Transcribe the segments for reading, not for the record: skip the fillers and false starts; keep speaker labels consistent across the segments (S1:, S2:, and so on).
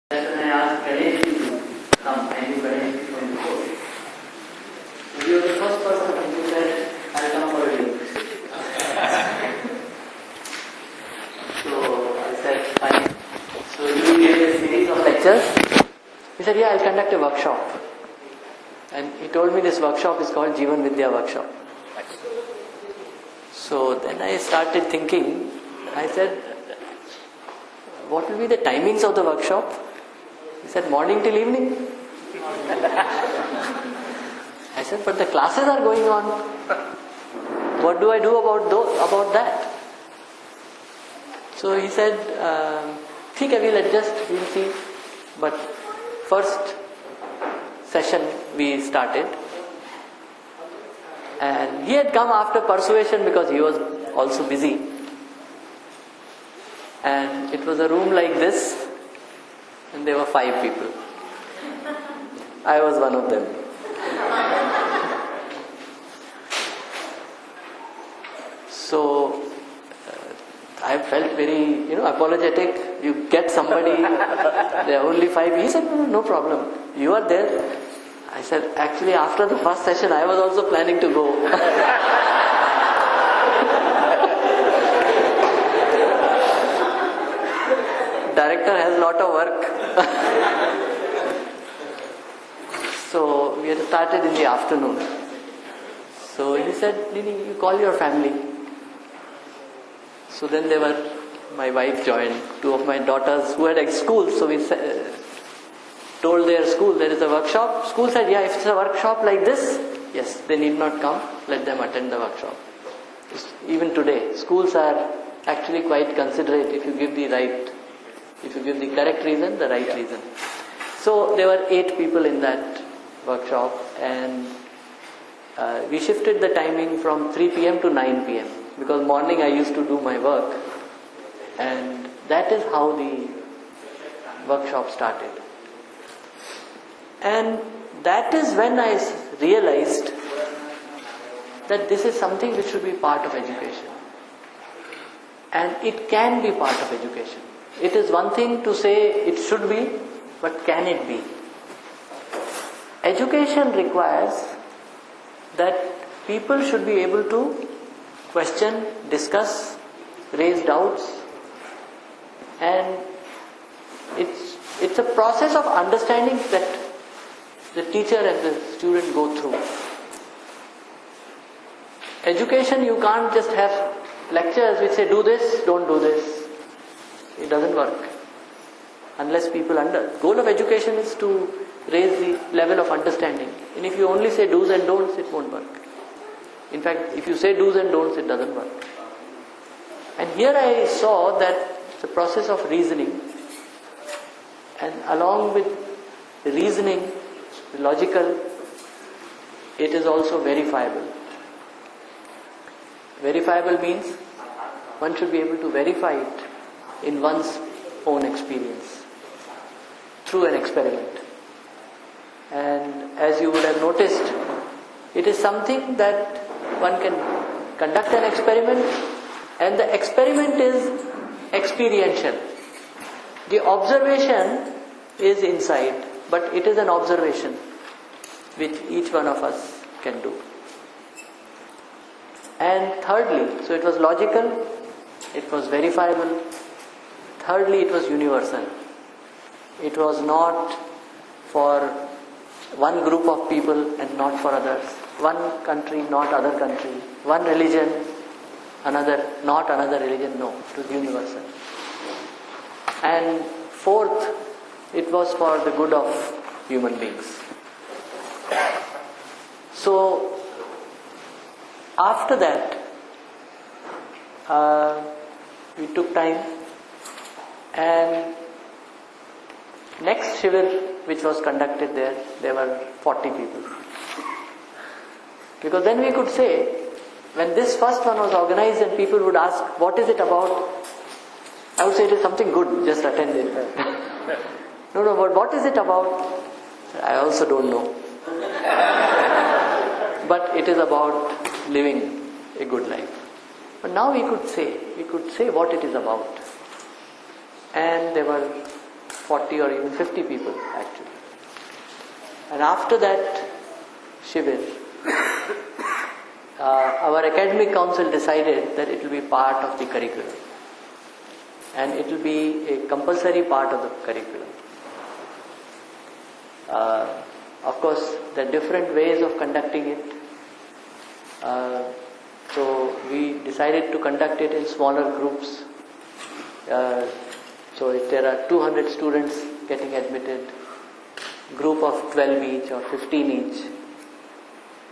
S1: That's when I asked Ganesh to come. I knew Ganesh from before. So he was the first person who said, I'll come for a drink. So I said, fine. So you will give a series of lectures. He said, yeah, I'll conduct a workshop. And he told me this workshop is called Jeevan Vidya Workshop. So then I started thinking, I said, what will be the timings of the workshop? He said, morning till evening. I said, but the classes are going on. What do I do about that? So he said, ठीक है, we'll adjust, we'll see. But first session we started. And he had come after persuasion because he was also busy. And it was a room like this, and there were 5 people. I was one of them. So I felt very, apologetic. You get somebody, there are only 5. He said, no problem. You are there. I said, actually after the first session I was also planning to go. Director has a lot of work. So we had started in the afternoon. So he said, Nini, you call your family. So then my wife joined, 2 of my daughters who had school. So we told their school there is a workshop. School said, yeah, if it's a workshop like this, yes, they need not come, let them attend the workshop. Even today, schools are actually quite considerate if you give the correct reason, the right reason. So there were 8 people in that workshop, and we shifted the timing from 3 p.m. to 9 p.m. because morning I used to do my work, and that is how the workshop started. And that is when I realized that this is something which should be part of education. And it can be part of education. It is one thing to say it should be, but can it be? Education requires that people should be able to question, discuss, raise doubts, and it's a process of understanding that the teacher and the student go through. Education, you can't just have lectures which say do this, don't do this. It doesn't work unless people goal of education is to raise the level of understanding. And if you only say do's and don'ts, it won't work. In fact, if you say do's and don'ts, it doesn't work. And here I saw that the process of reasoning, and along with the reasoning, the logical, it is also verifiable. Verifiable means one should be able to verify it in one's own experience through an experiment. And as you would have noticed, it is something that one can conduct an experiment, and the experiment is experiential. The observation is inside, but it is an observation which each one of us can do. And thirdly, so it was logical, it was verifiable. Thirdly, it was universal. It was not for one group of people and not for others. One country, not other country. One religion, another, not another religion. No, it was universal. And fourth, it was for the good of human beings. So, after that, we took time, and next Shivir which was conducted there were 40 people. Because then we could say, when this first one was organized and people would ask, what is it about? I would say it is something good, just attend it. No, but what is it about? I also don't know. But it is about living a good life. But now we could say what it is about. And there were 40 or even 50 people actually. And after that Shivir, our academic council decided that it will be part of the curriculum. And it will be a compulsory part of the curriculum. Of course, there are different ways of conducting it. So we decided to conduct it in smaller groups. So if there are 200 students getting admitted, group of 12 each or 15 each,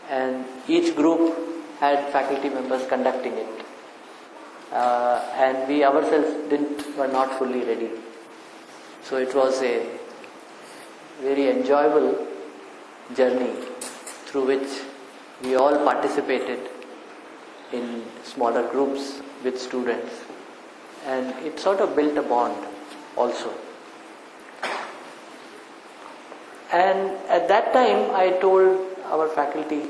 S1: and each group had faculty members conducting it. And we ourselves were not fully ready. So it was a very enjoyable journey through which we all participated in smaller groups with students, and it sort of built a bond also. And at that time I told our faculty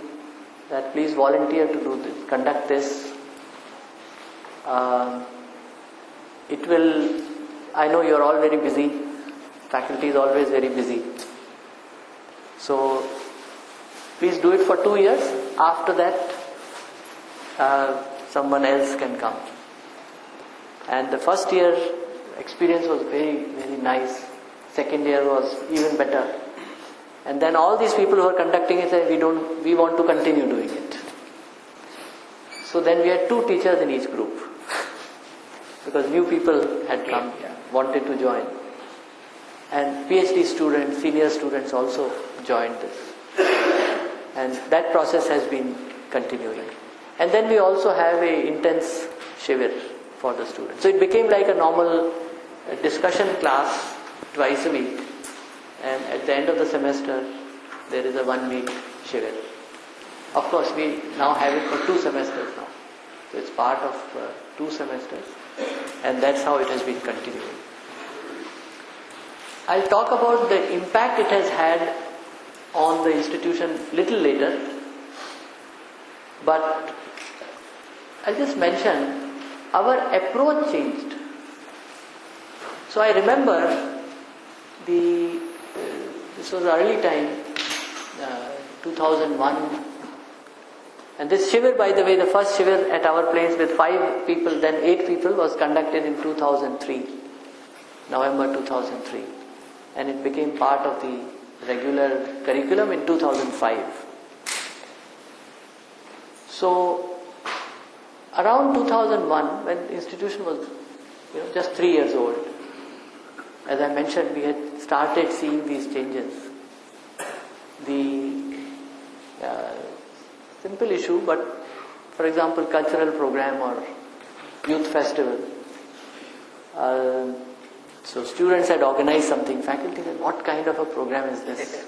S1: that please volunteer to do this, conduct this. I know you're all very busy, faculty is always very busy. So please do it for 2 years. After that, someone else can come. And the first year experience was very, very nice. Second year was even better. And then all these people who are conducting it said, we want to continue doing it. So then we had 2 teachers in each group. Because new people had come, wanted to join. And PhD students, senior students also joined this. And that process has been continuing. And then we also have an intense Shivir for the students. So it became like a normal discussion class twice a week. And at the end of the semester, there is a 1 week Shivir. Of course, we now have it for 2 semesters now. So it's part of 2 semesters. And that's how it has been continuing. I'll talk about the impact it has had on the institution little later. But I'll just mention, our approach changed. So I remember this was early time, 2001. And this Shivir, by the way, the first Shivir at our place with 5 people, then 8 people, was conducted in 2003, November 2003. And it became part of the regular curriculum in 2005. So, around 2001, when the institution was just 3 years old, as I mentioned, we had started seeing these changes. The simple issue, but for example, cultural program or youth festival. So students had organized something. Faculty said, what kind of a program is this?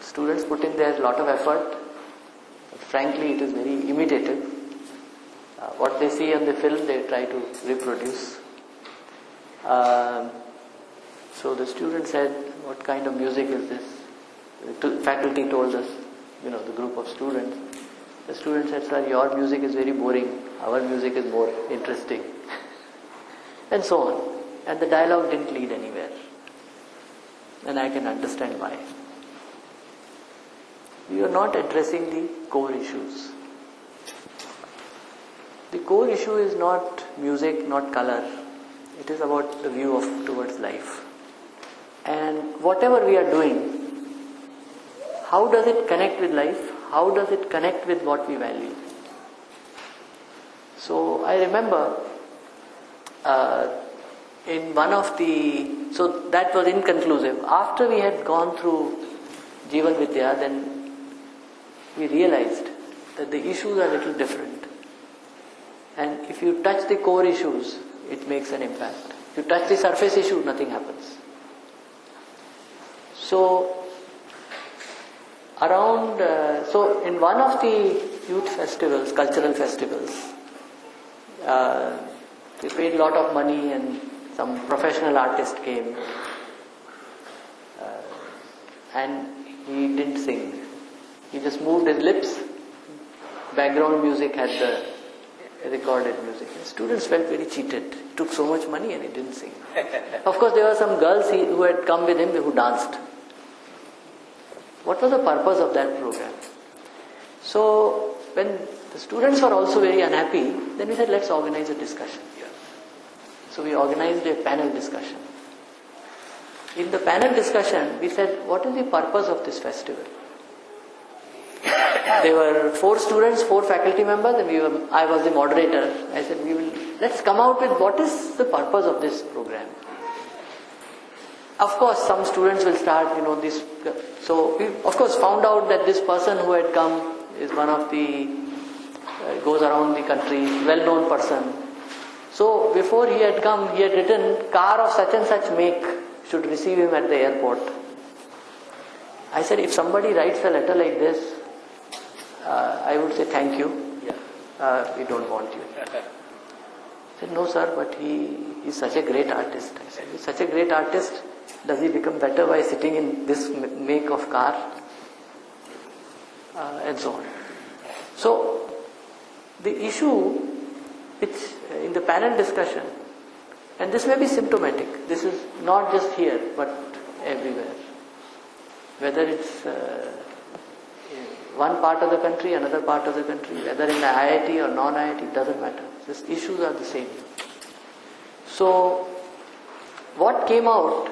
S1: Students put in there a lot of effort. But frankly, it is very imitative. What they see on the film, they try to reproduce. So the students said, what kind of music is this? The faculty told us, the group of students. The students said, sir, your music is very boring. Our music is more interesting. And so on. And the dialogue didn't lead anywhere. And I can understand why. We are not addressing the core issues. The core issue is not music, not color. It is about the view towards life. And whatever we are doing, how does it connect with life? How does it connect with what we value? So I remember in one of so that was inconclusive. After we had gone through Jeevan Vidya, then we realized that the issues are a little different. And if you touch the core issues, it makes an impact. If you touch the surface issue, nothing happens. So in one of the youth festivals, cultural festivals, we paid a lot of money and some professional artist came and he didn't sing. He just moved his lips. Background music had the recorded music. And students felt very cheated. He took so much money and he didn't sing. Of course, there were some girls who had come with him who danced. What was the purpose of that program? So, when the students were also very unhappy, then we said, let's organize a discussion. So we organized a panel discussion. In the panel discussion, we said, what is the purpose of this festival? There were 4 students, 4 faculty members, and I was the moderator. I said, let's come out with what is the purpose of this program. Of course, some students will start, this. So we, of course, found out that this person who had come is one of the, goes around the country, well-known person. So before he had come, he had written, car of such and such make should receive him at the airport. I said, if somebody writes a letter like this, I would say thank you. We don't want you. He said, no sir, but he's such a great artist. I said, he's such a great artist. Does he become better by sitting in this make of car? And so on. So, the issue which in the panel discussion, and this may be symptomatic, this is not just here but everywhere. Whether it's one part of the country, another part of the country, whether in the IIT or non-IIT, doesn't matter. These issues are the same. So, what came out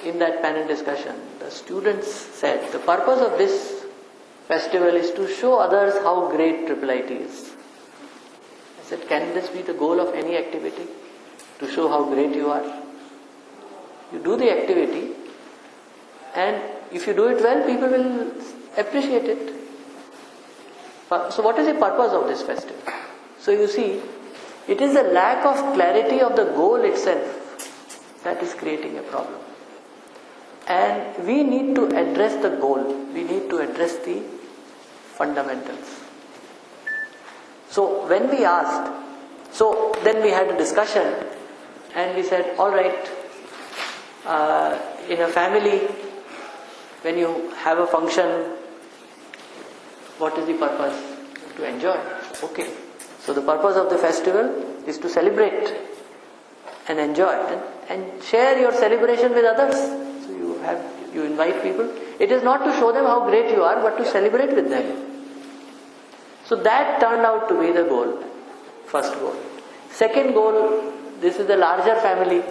S1: in that panel discussion, the students said, the purpose of this festival is to show others how great IIIT is. I said, can this be the goal of any activity? To show how great you are? You do the activity, and if you do it well, people will appreciate it. So what is the purpose of this festival? So you see, it is the lack of clarity of the goal itself that is creating a problem. And we need to address the goal. We need to address the fundamentals. So when we asked, so then we had a discussion and we said, all right, in a family, when you have a function, what is the purpose? To enjoy. Okay. So the purpose of the festival is to celebrate and enjoy and share your celebration with others. So you invite people. It is not to show them how great you are, but to celebrate with them. So that turned out to be the goal. First goal. Second goal, this is the larger family.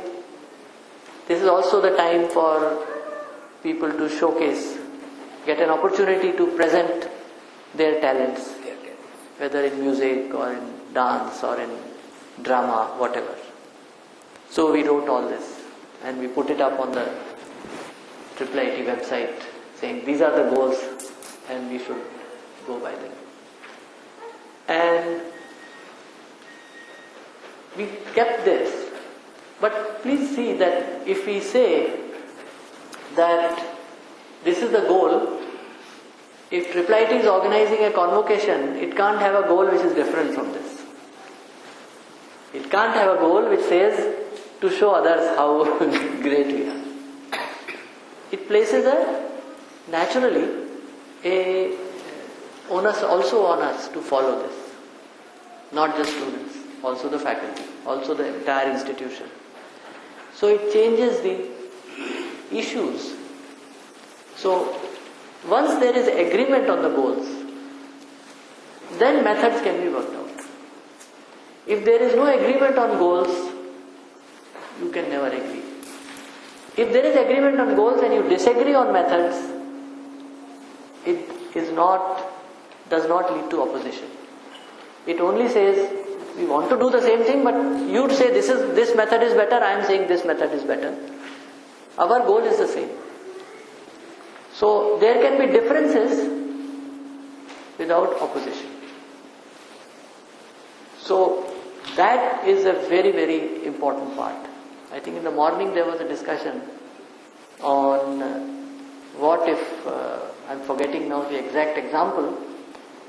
S1: This is also the time for people to showcase, get an opportunity to present their talents, whether in music or in dance or in drama, whatever. So we wrote all this and we put it up on the IIIT website saying these are the goals and we should go by them. And we kept this. But please see that if we say that this is the goal, if IIIT is organizing a convocation, it can't have a goal which is different from this. It can't have a goal which says to show others how great we are. It places naturally a onus also on us to follow this. Not just students, also the faculty, also the entire institution. So it changes the issues. So once there is agreement on the goals, then methods can be worked out. If there is no agreement on goals, you can never agree. If there is agreement on goals and you disagree on methods, it does not lead to opposition. It only says, we want to do the same thing, but you'd say this method is better, I am saying this method is better. Our goal is the same. So there can be differences without opposition. So that is a very, very important part. I think in the morning there was a discussion on what if, I'm forgetting now the exact example,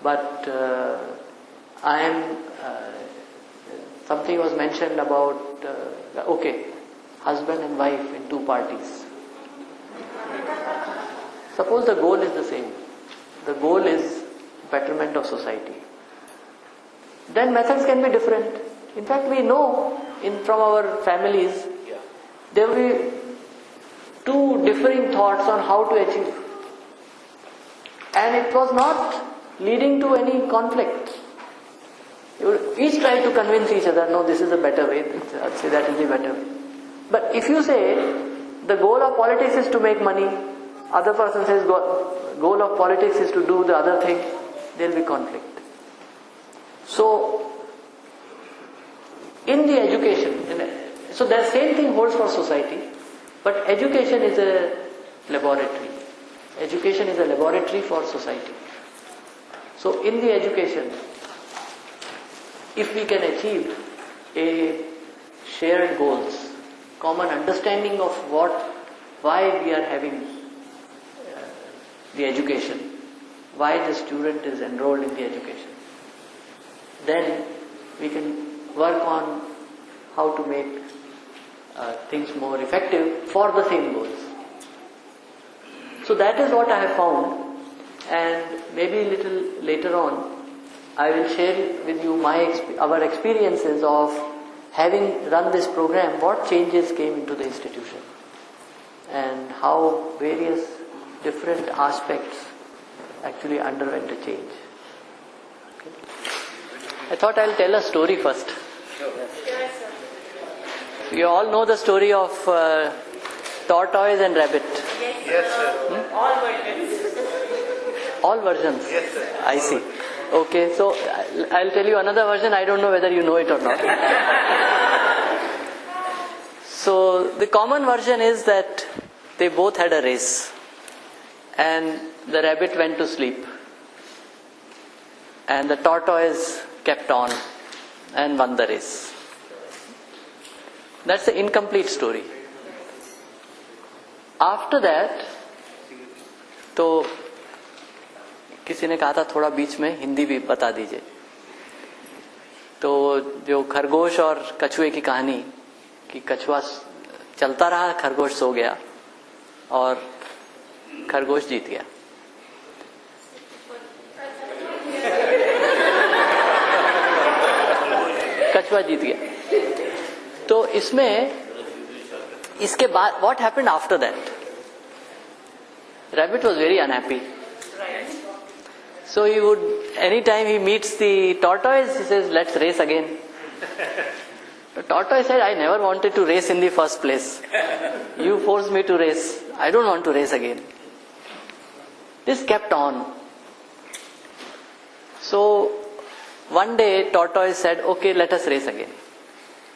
S1: but something was mentioned about, husband and wife in two parties. Suppose the goal is the same. The goal is betterment of society. then methods can be different. In fact, we know from our families, there will be two differing thoughts on how to achieve. And it was not leading to any conflict. You would each try to convince each other, no, this is a better way, I'd say that is the better way. But if you say, the goal of politics is to make money, other person says, goal of politics is to do the other thing, there will be conflict. So, in the education, so the same thing holds for society, but education is a laboratory. Education is a laboratory for society. So in the education, if we can achieve a shared goals, common understanding of why we are having the education, why the student is enrolled in the education, then we can work on how to make things more effective for the same goals. So that is what I have found, and maybe a little later on I will share with you our experiences of having run this program, what changes came into the institution and how various different aspects actually underwent a change. Okay. I thought I'll tell a story first. You all know the story of tortoise and rabbit.
S2: Yes, sir.
S3: All versions.
S1: All versions?
S2: Yes, sir.
S1: I see. Okay, so I'll tell you another version. I don't know whether you know it or not. So the common version is that they both had a race and the rabbit went to sleep and the tortoise kept on and won the race. That's the incomplete story. After that, तो किसी ने कहा था थोड़ा बीच में हिंदी भी बता दीजिए. तो जो खरगोश और कछुए की कहानी कि कछुआ चलता रहा, खरगोश सो गया और खरगोश जीत गया. कछुआ जीत गया. तो इसमें इसके बाद what happened after that? Rabbit was very unhappy. So he would, anytime he meets the tortoise, he says, let's race again. The tortoise said, I never wanted to race in the first place. You forced me to race. I don't want to race again. This kept on. So one day tortoise said, okay, let us race again.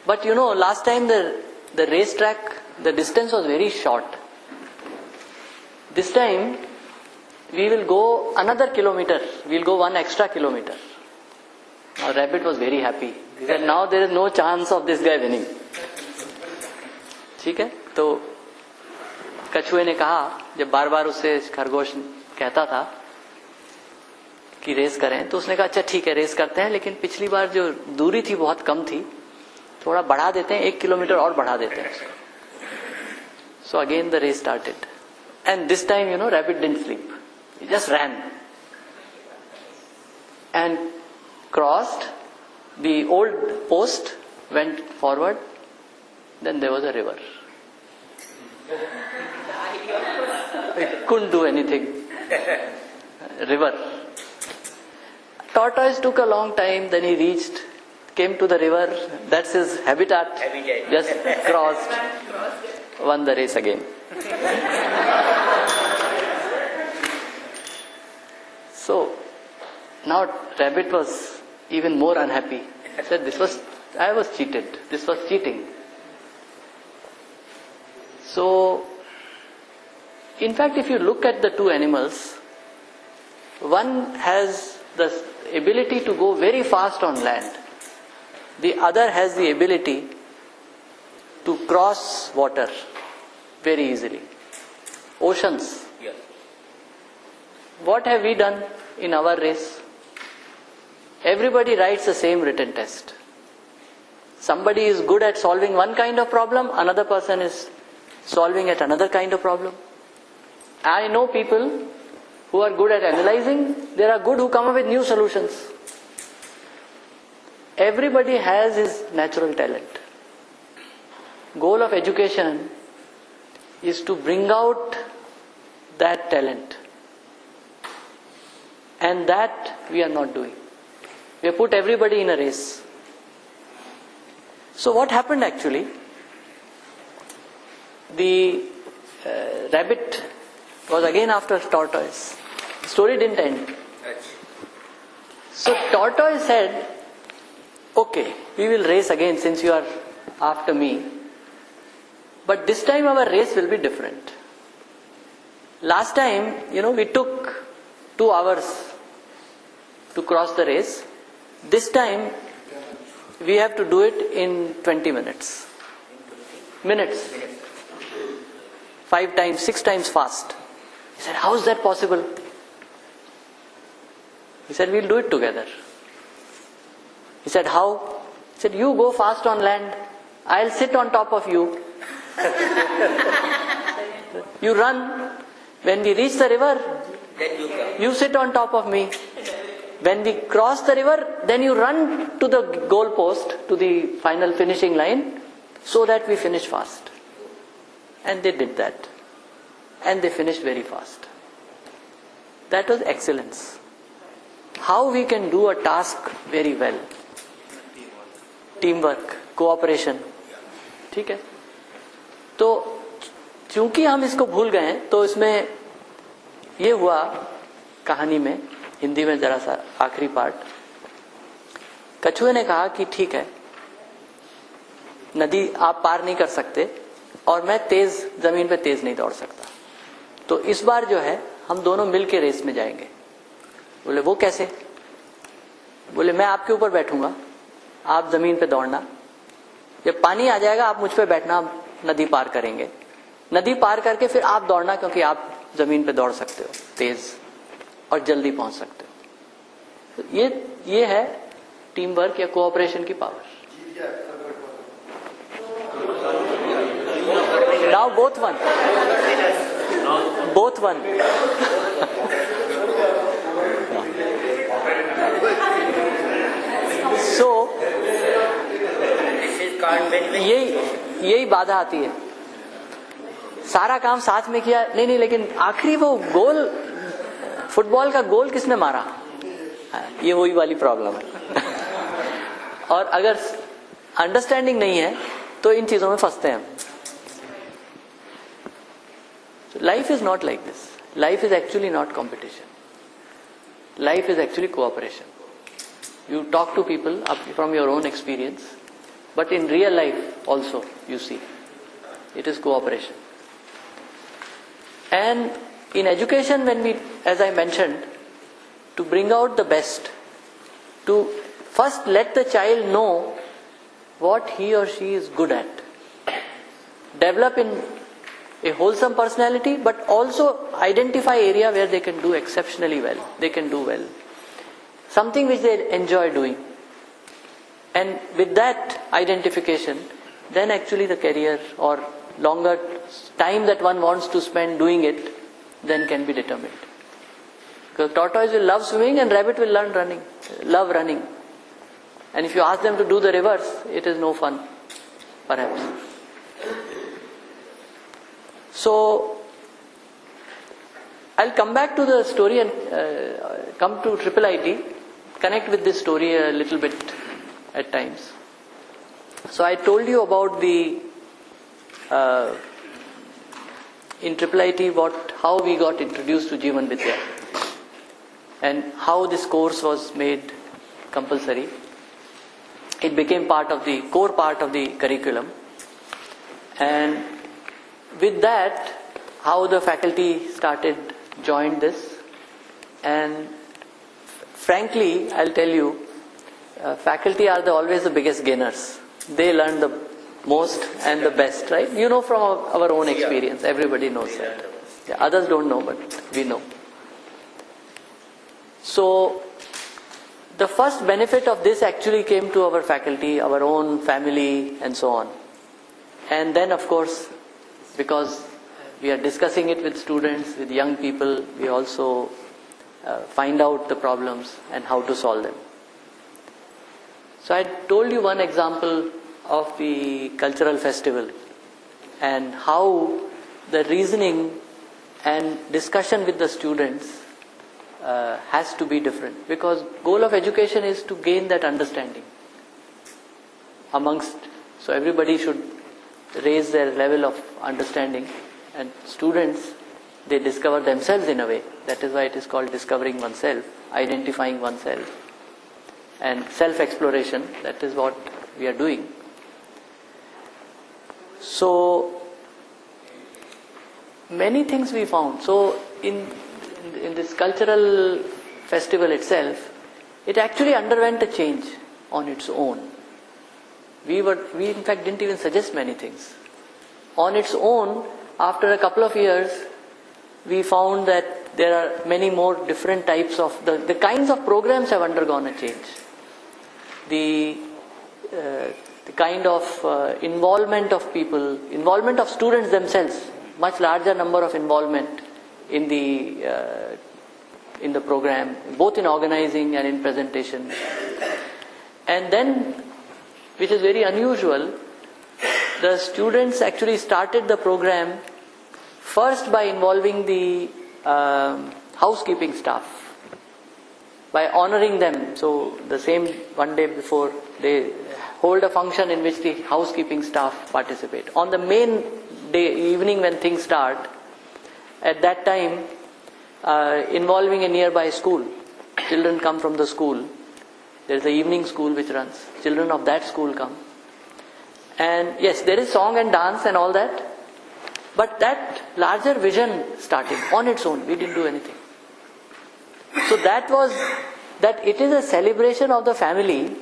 S1: But you know, last time the racetrack, the distance was very short. This time we will go another kilometer. We will go 1 extra kilometer. Now rabbit was very happy. He said, now there is no chance of this guy winning. ठीक है? तो कछुए ने कहा, जब बार बार उससे खरगोश कहता था कि रेस करें, तो उसने कहा अच्छा ठीक है रेस करते हैं, लेकिन पिछली बार जो दूरी थी बहुत कम थी, थोड़ा बढ़ा देते हैं, 1 किलोमीटर और बढ़ा देते हैं उसको. So again the race started. And this time, you know, rabbit didn't sleep. He just ran. And crossed the old post, went forward, then there was a river. He couldn't do anything. River. Tortoise took a long time, then he reached, came to the river, that's his habitat. Just crossed, won the race again. So, now rabbit was even more unhappy. He said, I was cheated. This was cheating. So, in fact, if you look at the two animals, one has the ability to go very fast on land. The other has the ability to cross water very easily. Oceans.
S2: Yes.
S1: What have we done in our race? Everybody writes the same written test. Somebody is good at solving one kind of problem, another person is solving at another kind of problem. I know people who are good at analyzing, there are good who come up with new solutions. everybody has his natural talent. Goal of education is to bring out that talent. And that we are not doing. We have put everybody in a race. So what happened actually? The rabbit was again after tortoise. The story didn't end. So tortoise said, okay, we will race again since you are after me. But this time our race will be different. Last time, we took 2 hours to cross the race. This time, we have to do it in 20 minutes. Minutes. 5 times, 6 times fast. He said, how is that possible? He said, we'll do it together. He said, how? He said, you go fast on land. I'll sit on top of you. You run. When we reach the river, you sit on top of me. When we cross the river, then you run to the goal post, to the final finishing line, so that we finish fast. And they did that. And they finished very fast. That was excellence. How we can do a task very well. Teamwork, cooperation. ठीक है? तो चूंकि हम इसको भूल गए तो इसमें ये हुआ कहानी में, हिंदी में जरा सा आखिरी पार्ट, कछुए ने कहा कि ठीक है, नदी आप पार नहीं कर सकते और मैं तेज जमीन पे तेज नहीं दौड़ सकता, तो इस बार जो है हम दोनों मिलके रेस में जाएंगे। बोले वो कैसे? बोले मैं आपके ऊपर बैठूंगा, आप जमीन पे दौड़ना, जब पानी आ जाएगा आप मुझ पे बैठना, नदी पार करेंगे, नदी पार करके फिर आप दौड़ना, क्योंकि आप जमीन पे दौड़ सकते हो तेज और जल्दी पहुंच सकते हो। तो ये है टीम वर्क या कोऑपरेशन की power. Now both one so यही बाधा आती है। सारा काम साथ में किया, नहीं, लेकिन आखिरी वो गोल, फुटबॉल का गोल किसने मारा, ये वही वाली प्रॉब्लम है। और अगर अंडरस्टैंडिंग नहीं है तो इन चीजों में फंसते हैं हम। Life is not like this. Life is actually not competition. Life is actually cooperation. You talk to people from your own experience, but in real life also you see it is cooperation. And in education, when we, as I mentioned, to bring out the best, to first let the child know what he or she is good at, develop in a wholesome personality, but also identify area where they can do exceptionally well, they can do well, something which they enjoy doing. And with that identification, then actually the career or longer time that one wants to spend doing it then can be determined. Because tortoise will love swimming and rabbit will love running. And if you ask them to do the reverse, it is no fun, perhaps. So, I'll come back to the story and come to IIT, connect with this story a little bit at times. So I told you about the in IIT how we got introduced to Jeevan Vidya and how this course was made compulsory. It became core part of the curriculum, and with that, how the faculty joined this, and frankly, I'll tell you, faculty are always the biggest gainers. They learn the most and the best, right? You know from our own experience, everybody knows that. Yeah, others don't know, but we know. So, the first benefit of this actually came to our faculty, our own family, and so on. And then, of course, because we are discussing it with students, with young people, we also find out the problems and how to solve them. So I told you one example of the cultural festival and how the reasoning and discussion with the students has to be different, because goal of education is to gain that understanding amongst, so everybody should raise their level of understanding, and students, they discover themselves in a way. That is why it is called discovering oneself, identifying oneself, and self-exploration. That is what we are doing. So many things we found. So in this cultural festival itself, it actually underwent a change on its own. We in fact didn't even suggest many things. On its own, after a couple of years, we found that there are many more different types of, the kinds of programs have undergone a change. The kind of involvement of people, involvement of students themselves, much larger number of involvement in the program, both in organizing and in presentation. And then, which is very unusual, the students actually started the program first by involving the housekeeping staff, by honoring them. So the same one day before, they hold a function in which the housekeeping staff participate. On the main day, evening when things start, at that time, involving a nearby school. Children come from the school. There is an evening school which runs. Children of that school come. And yes, there is song and dance and all that. But that larger vision starting on its own, we didn't do anything. So that was, that it is a celebration of the family.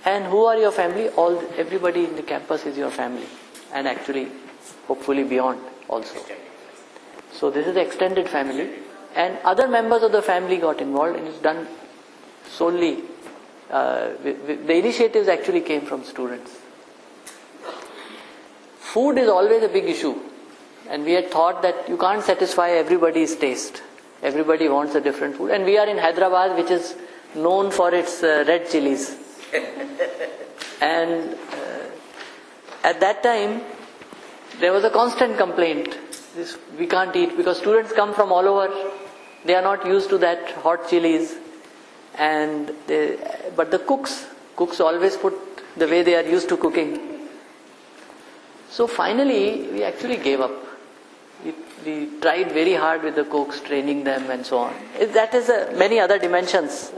S1: And who are your family? Everybody in the campus is your family. And actually, hopefully beyond also. So this is the extended family. And other members of the family got involved, and it's done solely, the initiatives actually came from students. Food is always a big issue. And we had thought that you can't satisfy everybody's taste. Everybody wants a different food. And we are in Hyderabad, which is known for its red chilies. And at that time, there was a constant complaint. We can't eat, because students come from all over. They are not used to that hot chilies. But the cooks always put the way they are used to cooking. So finally, we actually gave up. We tried very hard with the cooks, training them and so on. That is many other dimensions,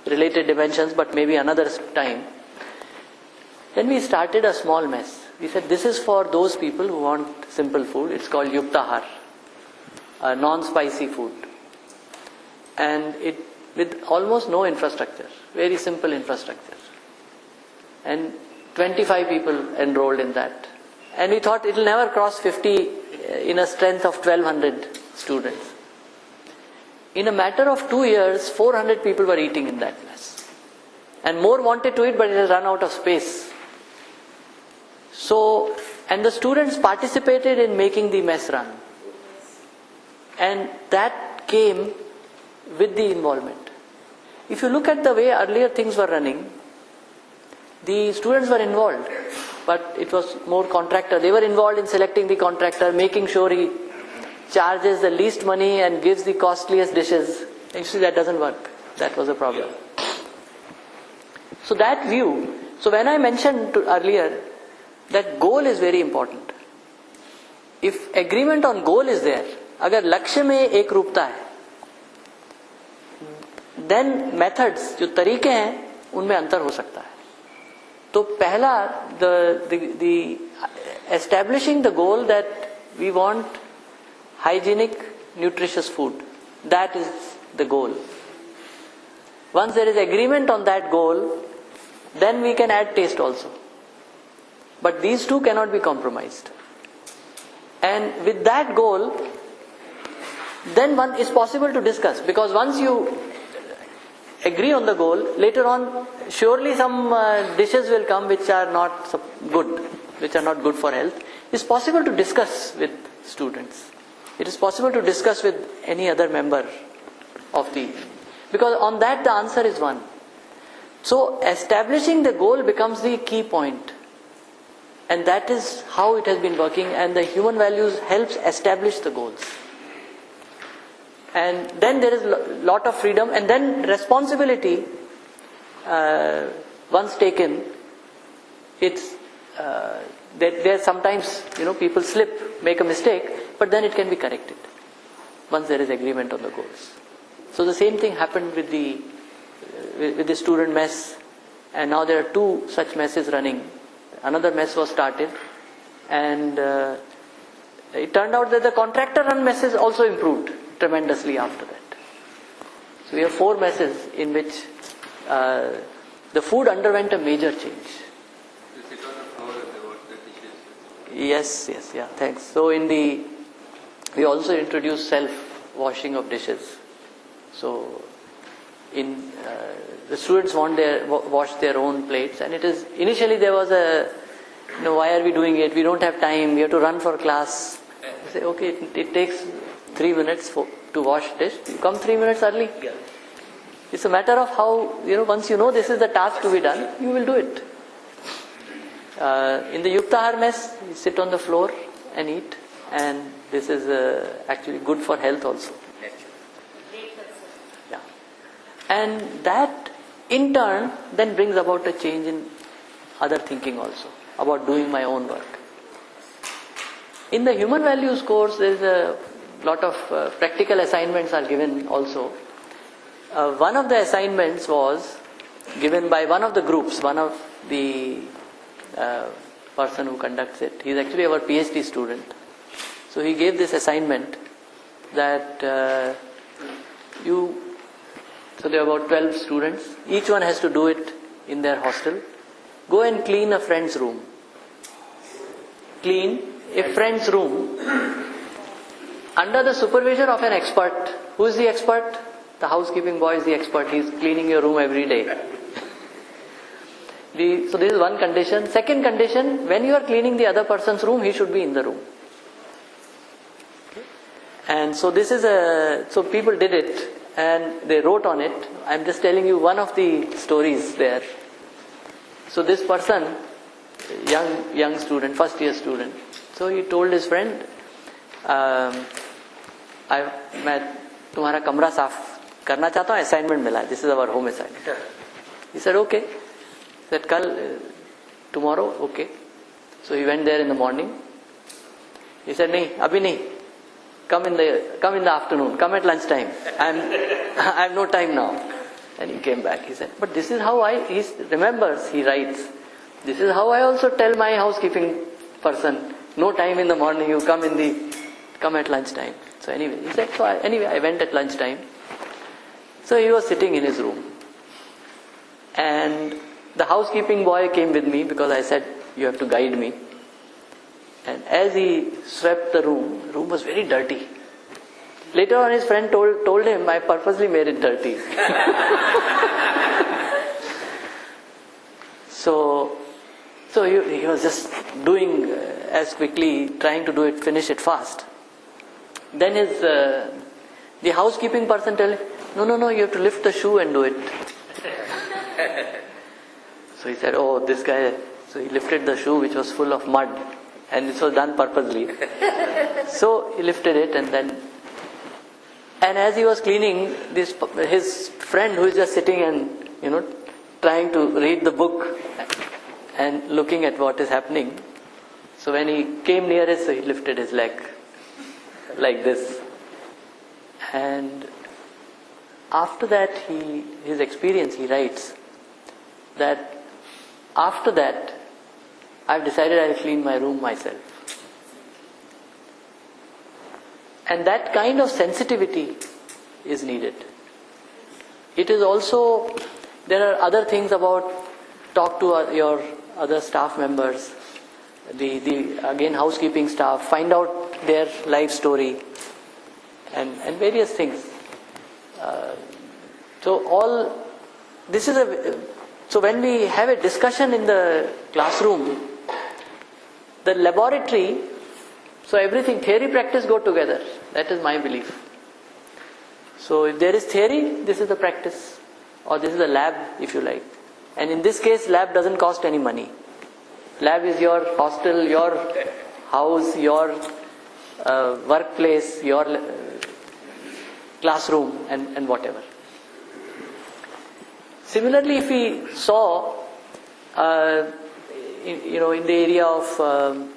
S1: related dimensions, but maybe another time. Then we started a small mess. We said, this is for those people who want simple food. It's called Yuktahar, non-spicy food. And it with almost no infrastructure, very simple infrastructure. And 25 people enrolled in that. And we thought it will never cross 50 in a strength of 1200 students. In a matter of 2 years, 400 people were eating in that mess. And more wanted to eat, but it has run out of space. So, and the students participated in making the mess run. And that came with the involvement. If you look at the way earlier things were running, the students were involved, but it was more contractor. They were involved in selecting the contractor, making sure he charges the least money and gives the costliest dishes. Actually, that doesn't work. That was a problem. So that view, so when I mentioned earlier that goal is very important. If agreement on goal is there, अगर लक्ष्य में एक रूपता है, then methods, जो तरीके हैं, उनमें अंतर हो सकता है. तो पहला, the establishing the goal that we want hygienic, nutritious food. That is the goal. Once there is agreement on that goal, then we can add taste also. But these two cannot be compromised. And with that goal, then one is possible to discuss. Because once you agree on the goal, later on, surely some dishes will come which are not good, which are not good for health. It's possible to discuss with students. It is possible to discuss with any other member of the... Because on that the answer is one. So establishing the goal becomes the key point. And that is how it has been working, and the human values helps establish the goals. And then there is lot of freedom, and then responsibility, once taken, it's there sometimes people slip, make a mistake, but then it can be corrected once there is agreement on the goals. So the same thing happened with the student mess, and now there are 2 such messes running. Another mess was started, and it turned out that the contractor run messes also improved tremendously after that. So we have 4 messes in which the food underwent a major change. Yes, yeah, thanks. So we also introduced self-washing of dishes. So the students wash their own plates, and it is initially there was why are we doing it? We don't have time. We have to run for class. You say, okay, it takes 3 minutes to wash dish. You come 3 minutes early.
S2: Yeah.
S1: It's a matter of how once this is the task to be done, you will do it. In the Yuktahar mess, you sit on the floor and eat, and this is actually good for health also. Yeah. And that in turn then brings about a change in other thinking also, about doing my own work. In the human values course, there is a lot of practical assignments are given also. One of the assignments was given by one of the groups, one of the person who conducts it. He is actually our PhD student. So he gave this assignment that so there are about 12 students. Each one has to do it in their hostel. Go and clean a friend's room. Clean a friend's room under the supervision of an expert. Who is the expert? The housekeeping boy is the expert. He is cleaning your room every day. So this is one condition. Second condition, when you are cleaning the other person's room, he should be in the room. And so this is so people did it and they wrote on it. I'm just telling you one of the stories there. So this person, young student, first year student, so he told his friend, मैं तुम्हारा कमरा साफ करना चाहता हूँ, assignment मिला. This is our home assignment. He said, okay. He said, tomorrow, okay. So he went there in the morning. He said, नहीं, अभी नहीं. Come in the afternoon. Come at lunchtime. I have no time now. And he came back. He said, but this is how he remembers, he writes, this is how I also tell my housekeeping person, no time in the morning, you come at lunchtime. So anyway, he said, I went at lunchtime. So he was sitting in his room. And the housekeeping boy came with me because I said, you have to guide me. And as he swept the room was very dirty. Later on his friend told him, I purposely made it dirty. So he was just doing as quickly, trying to finish it fast. Then the housekeeping person told him, no, you have to lift the shoe and do it. So he said, oh, this guy. So he lifted the shoe which was full of mud. And this was done purposely. So he lifted it and as he was cleaning, his friend who is just sitting and, trying to read the book and looking at what is happening. So when he came near it, so he lifted his leg like this. And after that, his experience, he writes that after that, I've decided I'll clean my room myself. And that kind of sensitivity is needed. It is also, there are other things about, talk to your other staff members, again housekeeping staff, find out their life story and various things. So when we have a discussion in the classroom, the laboratory, so everything, theory, practice go together. That is my belief. So if there is theory, this is the practice. Or this is the lab, if you like. And in this case, lab doesn't cost any money. Lab is your hostel, your house, your workplace, your classroom, and whatever. Similarly, if we saw, in the area of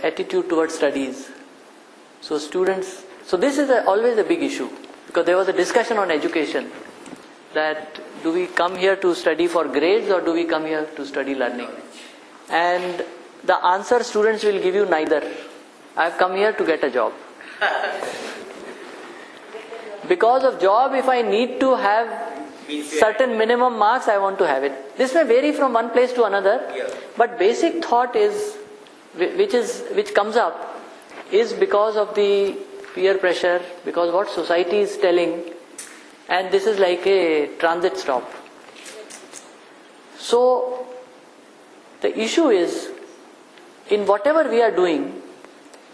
S1: attitude towards studies, so students, so this is always a big issue, because there was a discussion on education that do we come here to study for grades or do we come here to study learning? And the answer students will give you neither. I have come here to get a job. Because of job, if I need to have certain minimum marks, I want to have it. This may vary from one place to another, but basic thought is, which comes up, is because of the peer pressure, because what society is telling, and this is like a transit stop. So, the issue is, in whatever we are doing,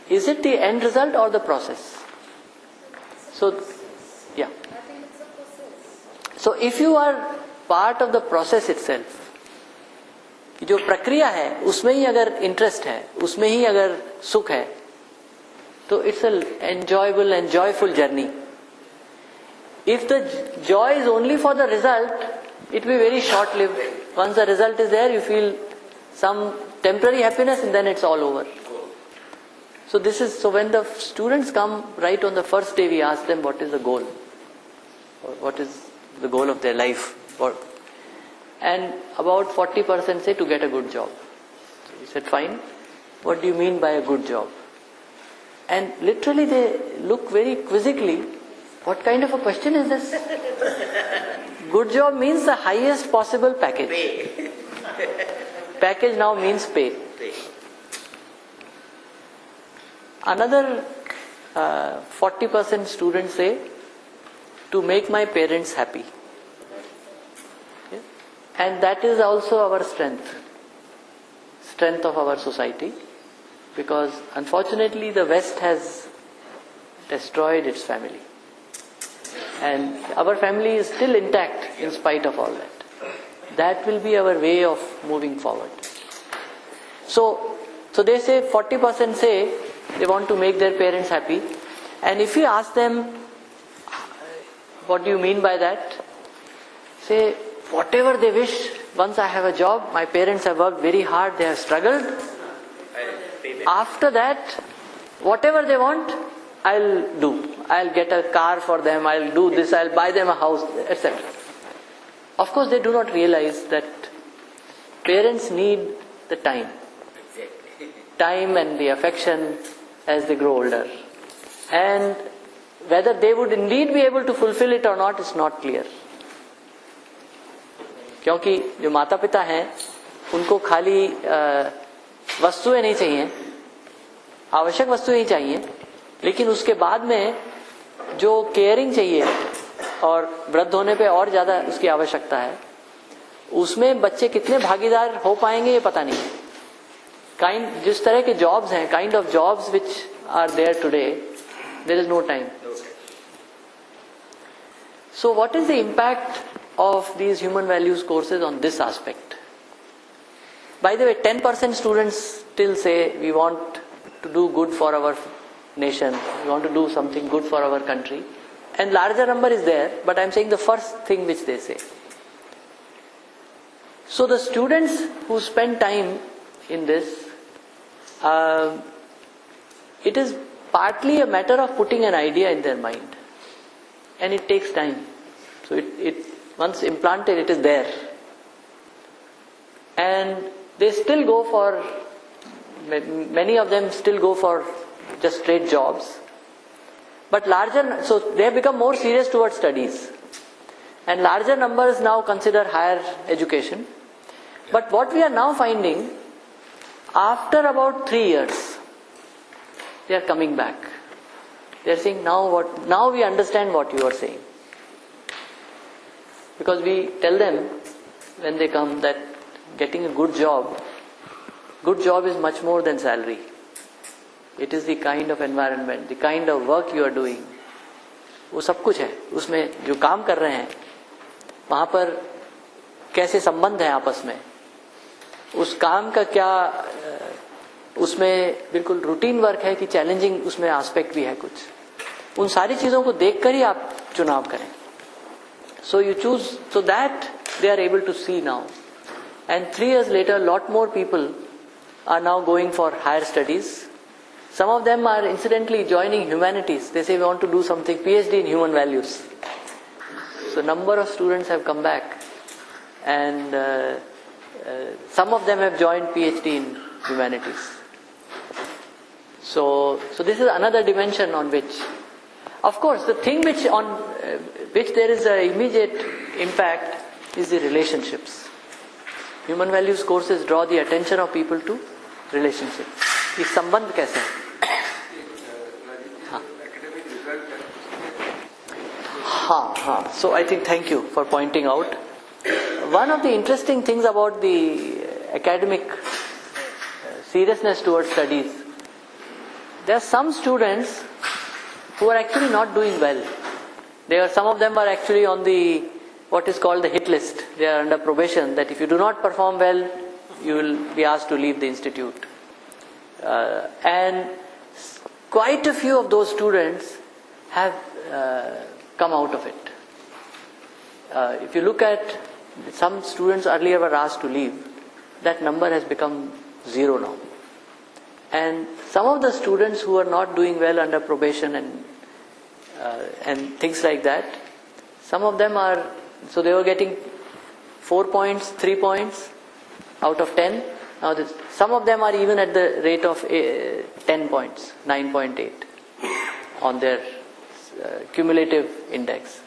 S1: is it the end result or the process? So, yeah. So, if you are part of the process itself, जो प्रक्रिया है उसमें ही अगर interest है, उसमें ही अगर सुख है, तो it's an enjoyable and joyful journey. If the joy is only for the result, it will be very short-lived. Once the result is there, you feel some temporary happiness and then it's all over. So when the students come right on the first day, we ask them what is the goal? Or what is the goal of their life? And about 40% say to get a good job. So we said, fine. What do you mean by a good job? And literally they look very quizzically. What kind of a question is this? Good job means the highest possible package.
S3: Pay.
S1: Package now means pay. Another 40% students say to make my parents happy. Okay? And that is also our strength of our society, because unfortunately the West has destroyed its family. And our family is still intact in spite of all that. That will be our way of moving forward. So they say 40% say they want to make their parents happy. And if you ask them, what do you mean by that? Say, whatever they wish, once I have a job, my parents have worked very hard, they have struggled. After that, whatever they want, I'll do. I'll get a car for them, I'll do this, I'll buy them a house, etc. Of course, they do not realize that parents need the time. Time and the affection as they grow older. And whether they would indeed be able to fulfill it or not is not clear. क्योंकि जो माता पिता हैं उनको खाली वस्तुएं नहीं चाहिए, आवश्यक वस्तुएं ही चाहिए, लेकिन उसके बाद में जो केयरिंग चाहिए और वृद्ध होने पे और ज़्यादा उसकी आवश्यकता है, उसमें बच्चे कितने भागीदार हो पाएंगे ये पता नहीं. जिस तरह के जॉब्स हैं, kind of jobs which are there today, there is no time. So what is the impact of these human values courses on this aspect? By the way, 10% students still say we want to do good for our nation, we want to do something good for our country. And larger number is there, but I am saying the first thing which they say. So the students who spend time in this, it is partly a matter of putting an idea in their mind. And it takes time. So it once implanted, it is there. And they still go for, many of them still go for just straight jobs. But so they have become more serious towards studies. And larger numbers now consider higher education. But what we are now finding, after about 3 years, they are coming back. They are saying, now we understand what you are saying. Because we tell them when they come that getting a good job is much more than salary. It is the kind of environment, the kind of work you are doing. वो सब कुछ है. उसमें जो काम कर रहे हैं, वहाँ पर कैसे संबंध है आपस में, उस काम का क्या उसमें बिल्कुल रूटीन वर्क है कि चैलेंजिंग उसमें एस्पेक्ट भी है कुछ, उन सारी चीजों को देखकर ही आप चुनाव करें. So you choose so that they are able to see now. And 3 years later, lot more people are now going for higher studies. Some of them are incidentally joining humanities. They say we want to do something, PhD in human values. So number of students have come back, and some of them have joined PhD in humanities. So this is another dimension on which, of course, the thing on which there is an immediate impact is the relationships. Human values courses draw the attention of people to relationships. ये संबंध कैसे है? हाँ. So I think thank you for pointing out. One of the interesting things about the academic seriousness towards studies, there are some students who are actually not doing well. Some of them are actually on the what is called the hit list. They are under probation that if you do not perform well, you will be asked to leave the institute. And quite a few of those students have come out of it. If you look at some students earlier were asked to leave, that number has become 0 now. And some of the students who are not doing well under probation and things like that, some of them are, so they were getting 4 points, 3 points out of 10. Now some of them are even at the rate of 10 points, 9.8 on their cumulative index.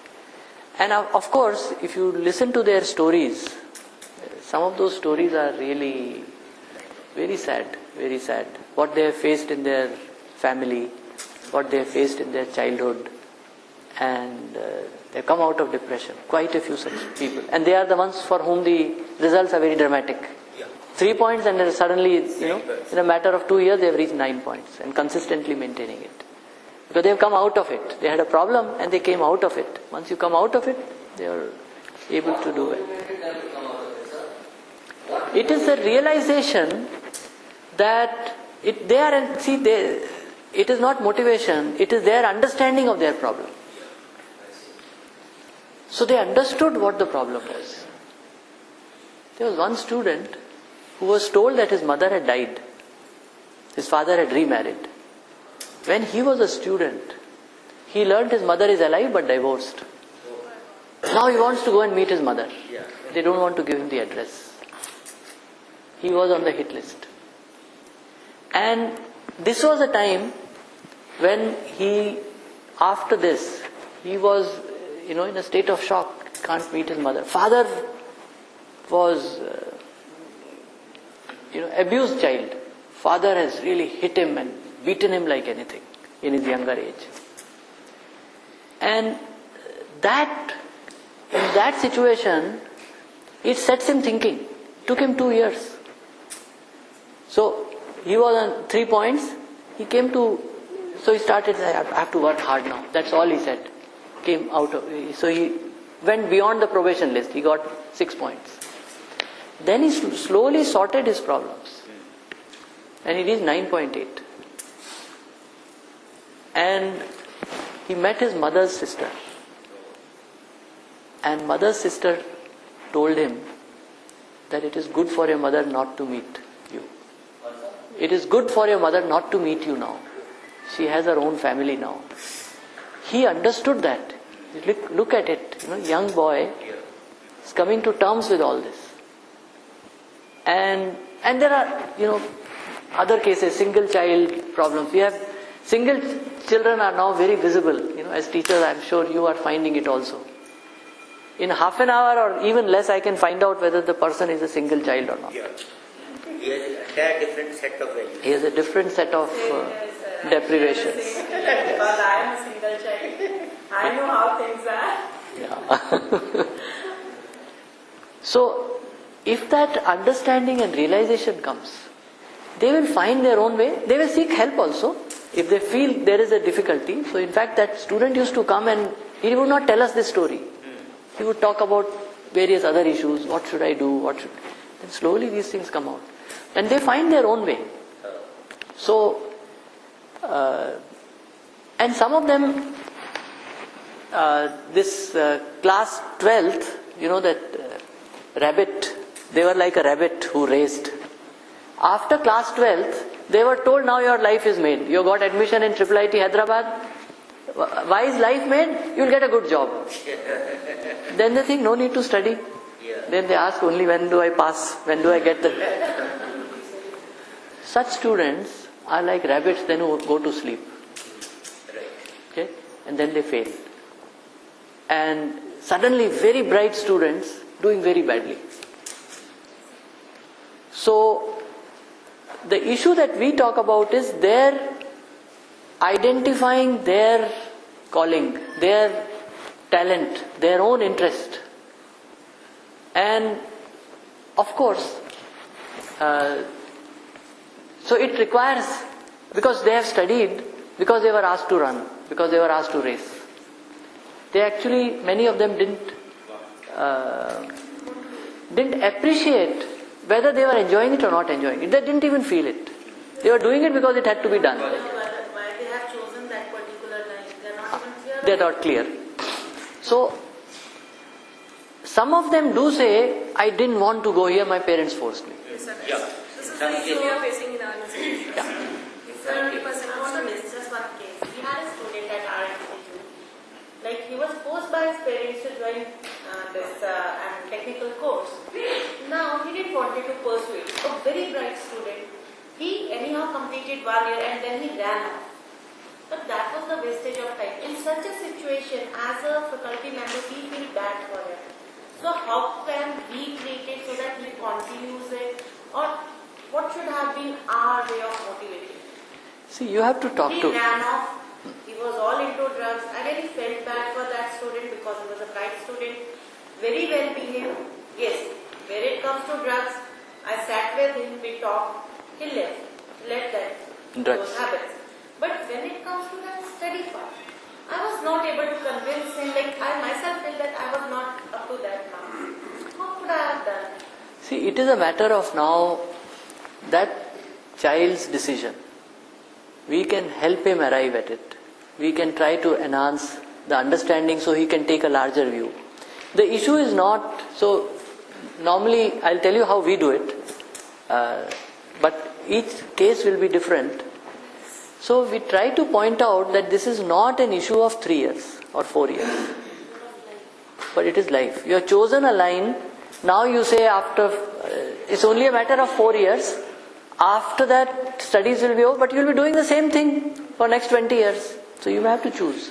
S1: And of course, if you listen to their stories, some of those stories are really very sad, very sad. What they have faced in their family, what they have faced in their childhood, and they come out of depression. Quite a few such people. And they are the ones for whom the results are very dramatic. 3 points and then suddenly, in a matter of 2 years they have reached 9 points and consistently maintaining it. Because they have come out of it. They had a problem and they came out of it. Once you come out of it, they are able to do it. It is a realization that it is not motivation, it is their understanding of their problem. So they understood what the problem was. There was one student who was told that his mother had died. His father had remarried. When he was a student, he learned his mother is alive but divorced. Now he wants to go and meet his mother. They don't want to give him the address. He was on the hit list. And this was a time when after this, he was, in a state of shock, can't meet his mother. Father was, abused child. Father has really hit him and beaten him like anything in his younger age. And in that situation, it sets him thinking. It took him 2 years. So, he was on 3 points. He started, I have to work hard now. That's all he said. So he went beyond the probation list. He got 6 points. Then he slowly sorted his problems. And he reached 9.8. And he met his mother's sister. And mother's sister told him that it is good for your mother not to meet you. It is good for your mother not to meet you now. She has her own family now. He understood that. Look at it. Young boy is coming to terms with all this. And there are, other cases, single child problems. We have single children are now very visible. As teachers, I'm sure you are finding it also. In half an hour or even less, I can find out whether the person is a single child or not.
S2: Yeah. He has an entire different set of values.
S1: He has a different set of deprivations.
S3: Because I am a single child. I know how things are.
S1: Yeah. So, if that understanding and realization comes, they will find their own way. They will seek help also. If they feel there is a difficulty. So in fact that student used to come and he would not tell us this story. He would talk about various other issues. What should I do? Then slowly these things come out. And they find their own way. So, and some of them, this class 12th, that rabbit, they were like a rabbit who raced. After class 12th, they were told, now your life is made. You got admission in IIIT Hyderabad. Why is life made? You'll get a good job. Then they think, no need to study. Then they ask only, when do I pass? When do I get the... Such students are like rabbits then who go to sleep. Okay? And then they fail. And suddenly very bright students doing very badly. So, the issue that we talk about is their identifying their calling, their talent, their own interest. And of course, so it requires, because they have studied, because they were asked to run, because they were asked to race. They actually, many of them didn't appreciate whether they were enjoying it or not enjoying it. They didn't even feel it. They were doing it because it had to be done.
S3: Why they have chosen that particular line? They are not even clear.
S1: They are not clear. So, some of them do say, I didn't want to go here, my parents forced me.
S3: This is the issue we are facing in our institution. It's 70% also missed. Just one case. We had a student at our institute. Like he was forced by his parents to join this technical course. Now he didn't want to pursue it. A very bright student. He anyhow completed 1 year and then he ran off. But that was the wastage of time. In such a situation, as a faculty member, we feel bad for him. So how can we treat it so that he continues it? Or what should have been our way of motivating?
S1: See, you have to talk
S3: He
S1: to...
S3: ran off. He was all into drugs. I really felt bad for that student because he was a bright student. Very well behaved. Yes, when it comes to drugs, I sat with him, we talked. He left those habits. But when it comes to that study part, I was not able to convince him. Like I myself felt that I was not up to that mark. What could I have done?
S1: See, it is a matter of now that child's decision. We can help him arrive at it. We can try to enhance the understanding so he can take a larger view. The issue is not, so normally I'll tell you how we do it, but each case will be different. So we try to point out that this is not an issue of 3 years or 4 years, but it is life. You have chosen a line, now you say after, it's only a matter of 4 years, after that studies will be over, but you will be doing the same thing for next 20 years. So you have to choose.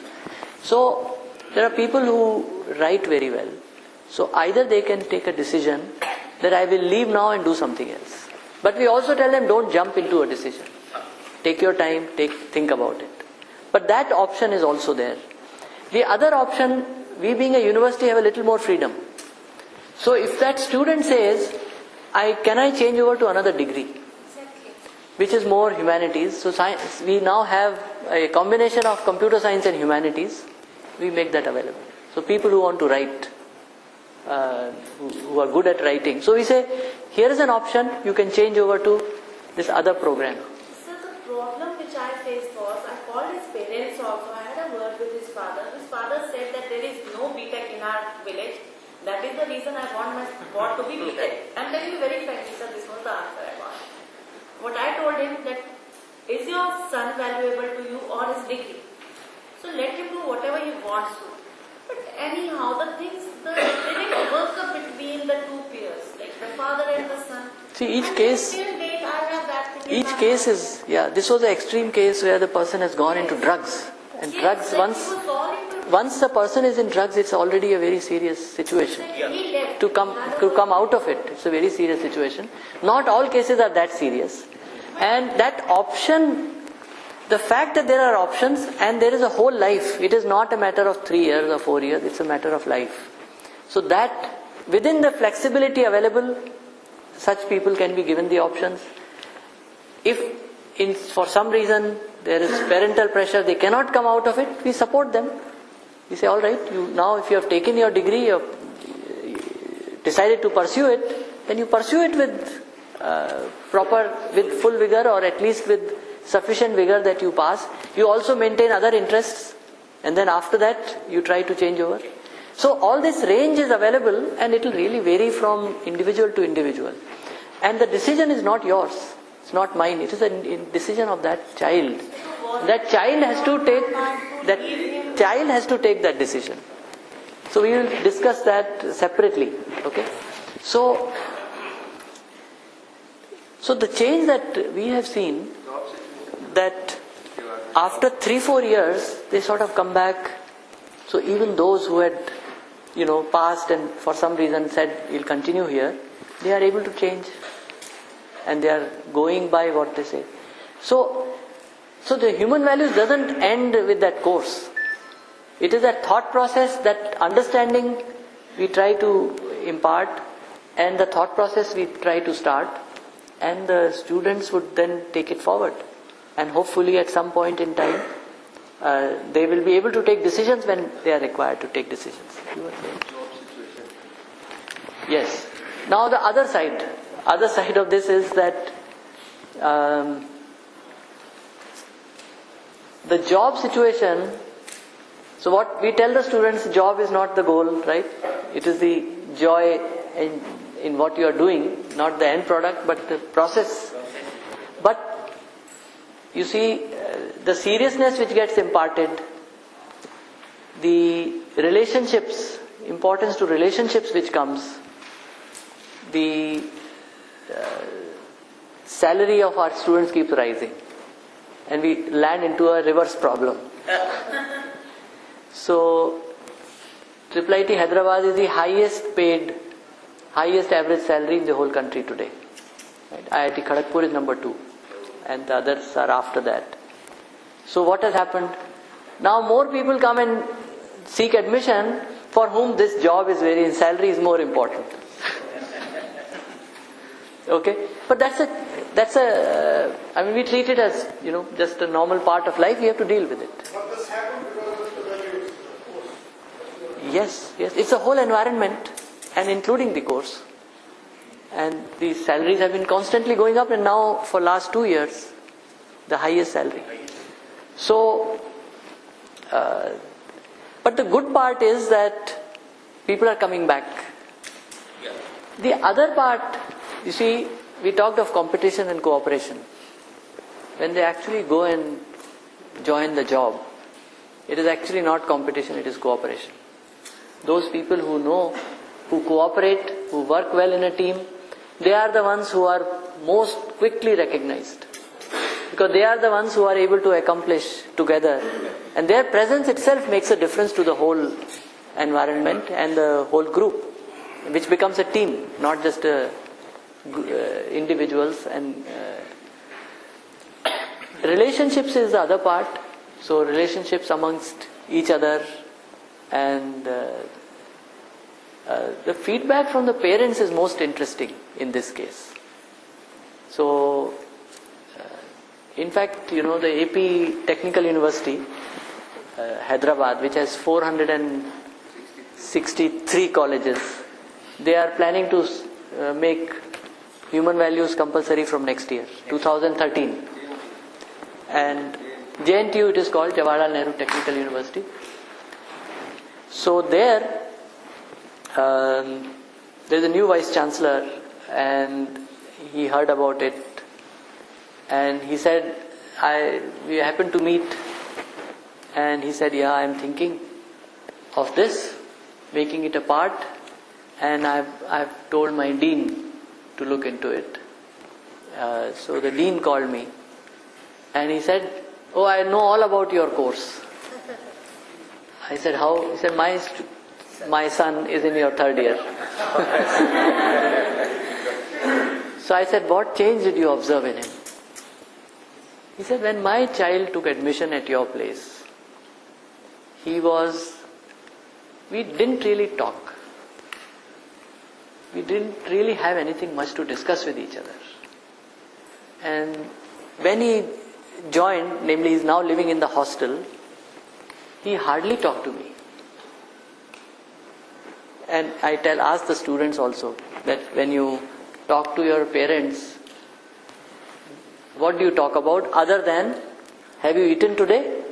S1: So there are people who write very well. So either they can take a decision that I will leave now and do something else. But we also tell them don't jump into a decision. Take your time, think about it. But that option is also there. The other option, we being a university have a little more freedom. So if that student says, can I change over to another degree, which is more humanities. So science, we now have a combination of computer science and humanities. We make that available. So people who want to write, who are good at writing. So we say, here is an option, you can change over to this other program.
S3: So the problem which I faced was, I called his parents also, I had a word with his father. His father said that there is no BTech in our village. That is the reason I want my board to be BTech. I'm telling you very frankly, sir, this was the answer I got. What I told him that, is your son valuable to you or his degree? So let him do whatever he wants to. But anyhow, the things, they didn't work up between the two peers, like the father and the son.
S1: See, each case is, this was an extreme case where the person has gone into drugs. And drugs, once the person is in drugs, it's already a very serious situation. To come out of it, it's a very serious situation. Not all cases are that serious. And that option, the fact that there are options and there is a whole life, it is not a matter of 3 years or 4 years, it's a matter of life. So that, within the flexibility available, such people can be given the options. If for some reason there is parental pressure, they cannot come out of it, we support them. We say, all right, now if you have taken your degree, decided to pursue it, then you pursue it with with full vigor, or at least with sufficient vigor that you pass. You also maintain other interests, and then after that you try to change over. So all this range is available, and it will really vary from individual to individual. And the decision is not yours, it's not mine, it is a decision of that child. That child has to take that decision. So we will discuss that separately. Okay. So the change that we have seen, that after 3-4 years they sort of come back. So even those who had passed and for some reason said we'll continue here, they are able to change, and they are going by what they say. So the human values doesn't end with that course. It is that thought process, that understanding we try to impart, and the thought process we try to start, and the students would then take it forward. And hopefully at some point in time, they will be able to take decisions when they are required to take decisions. You were saying? Yes. Now the other side of this is that the job situation. So what we tell the students, job is not the goal, right? It is the joy in what you are doing, not the end product, but the process. But you see, the seriousness which gets imparted, the relationships, importance to relationships which comes, the salary of our students keeps rising, and we land into a reverse problem. So IIT Hyderabad is the highest average salary in the whole country today. Right? IIT Kharagpur is number 2, and the others are after that. So what has happened? Now more people come and seek admission for whom this job is salary is more important. Okay, but we treat it as just a normal part of life. We have to deal with it.
S4: But this happened because of the values, of course.
S1: Yes, it's a whole environment, and including the course. And the salaries have been constantly going up, and now for last 2 years, the highest salary. So, but the good part is that people are coming back. The other part, you see, we talked of competition and cooperation. When they actually go and join the job, it is actually not competition, it is cooperation. Those people who know, who cooperate, who work well in a team, they are the ones who are most quickly recognized. Because they are the ones who are able to accomplish together. And their presence itself makes a difference to the whole environment and the whole group, which becomes a team, not just individuals. And relationships is the other part. So relationships amongst each other, and the feedback from the parents is most interesting in this case. So in fact, the AP Technical University, Hyderabad, which has 463 colleges, they are planning to make human values compulsory from next year, 2013. And JNTU, it is called Jawaharlal Nehru Technical University. So there is a new Vice Chancellor, and he heard about it. And he said, we happened to meet, and he said, yeah, I'm thinking of this, making it a part, and I've told my dean to look into it. So the dean called me, and he said, oh, I know all about your course. I said, how? He said, my son is in your 3rd year. So I said, what change did you observe in him? He said, when my child took admission at your place, we didn't really talk. We didn't really have anything much to discuss with each other. And when he joined, namely he's now living in the hostel, he hardly talked to me. and I ask the students also that when you talk to your parents, what do you talk about other than have you eaten today?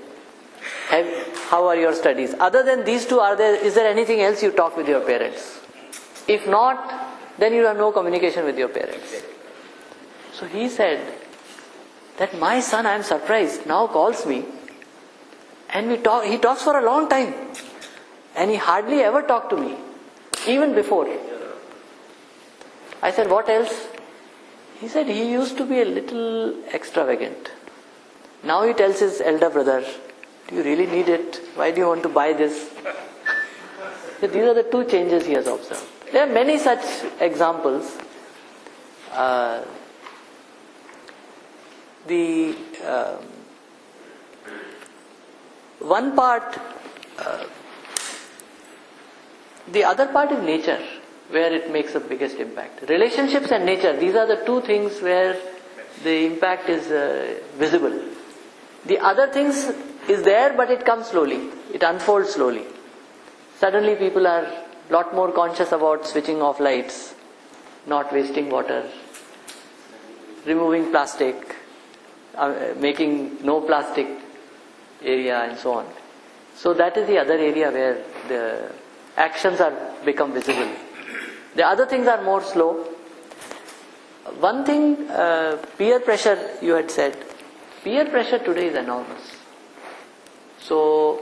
S1: How are your studies? Other than these two, is there anything else you talk with your parents? If not, then you have no communication with your parents. So he said that my son, I am surprised, now calls me and he talks for a long time and he hardly ever talked to me, even before. I said, what else? He said he used to be a little extravagant. Now he tells his elder brother, do you really need it? Why do you want to buy this? So these are the two changes he has observed. There are many such examples. One part, the other part is nature, where it makes the biggest impact. Relationships and nature, these are the two things where the impact is visible. The other things is there, but it comes slowly. It unfolds slowly. Suddenly people are a lot more conscious about switching off lights, not wasting water, removing plastic, making no plastic area and so on. So that is the other area where the actions are become visible. The other things are more slow. One thing, peer pressure, you had said. Peer pressure today is enormous. So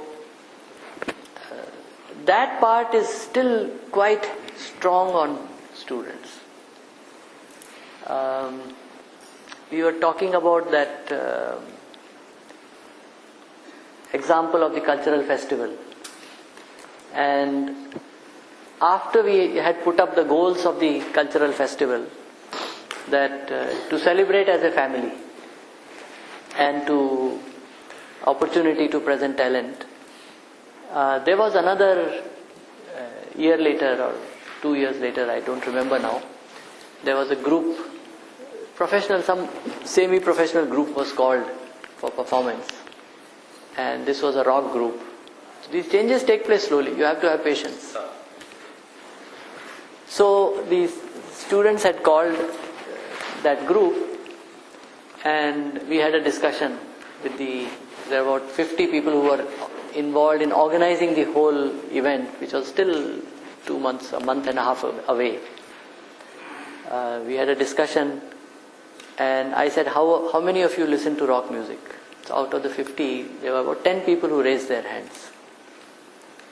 S1: that part is still quite strong on students. We were talking about that example of the cultural festival, and after we had put up the goals of the cultural festival, that to celebrate as a family and to opportunity to present talent, there was another year later or 2 years later, I don't remember now, there was a group, professional, some semi-professional group was called for performance, and this was a rock group. So these changes take place slowly, you have to have patience. So the students had called that group and we had a discussion with there were about 50 people who were involved in organizing the whole event, which was still 2 months, a month and a half away. We had a discussion and I said, how many of you listen to rock music? So out of the 50, there were about 10 people who raised their hands.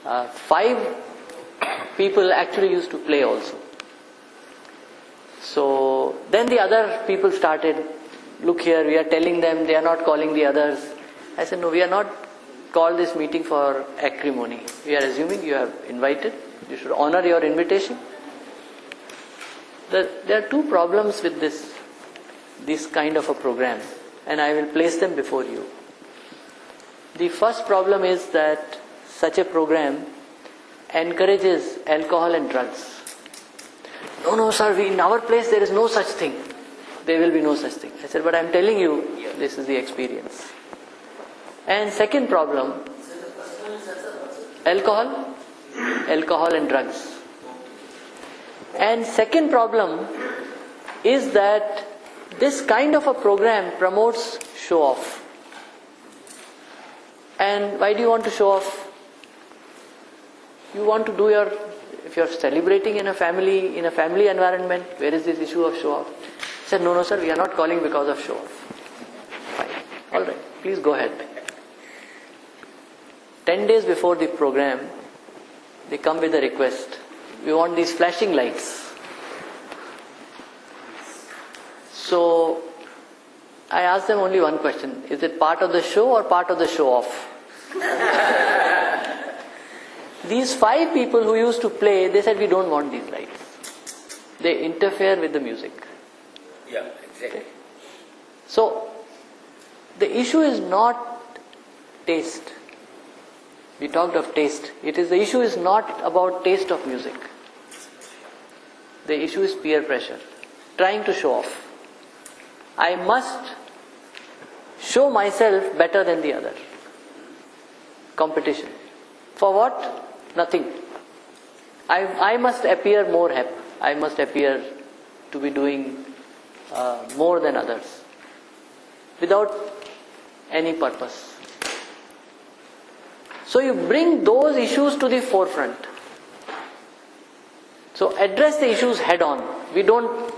S1: 5 people actually used to play also. So then the other people started, look here, we are telling them, they are not calling the others. I said, no, we are not called this meeting for acrimony. We are assuming you have invited. You should honor your invitation. There are 2 problems with this kind of a program, and I will place them before you. The first problem is that such a program encourages alcohol and drugs. No, sir, in our place there is no such thing. There will be no such thing. I said, but I am telling you, this is the experience. And second problem, alcohol and drugs. And second problem is that this kind of a program promotes show off. And why do you want to show off? You want to do if you're celebrating in a family environment, where is this issue of show off? I said, no, sir, we are not calling because of show off. Fine. Alright, please go ahead. 10 days before the program, they come with a request. We want these flashing lights. So, I asked them only one question. Is it part of the show or part of the show off? These 5 people who used to play, they said, we don't want these lights. They interfere with the music.
S2: Yeah, exactly.
S1: Okay. So, the issue is not taste. We talked of taste. The issue is not about taste of music. The issue is peer pressure. Trying to show off. I must show myself better than the other. Competition. For what? Nothing. I must appear more happy. I must appear to be doing more than others without any purpose. So you bring those issues to the forefront. So address the issues head on. We don't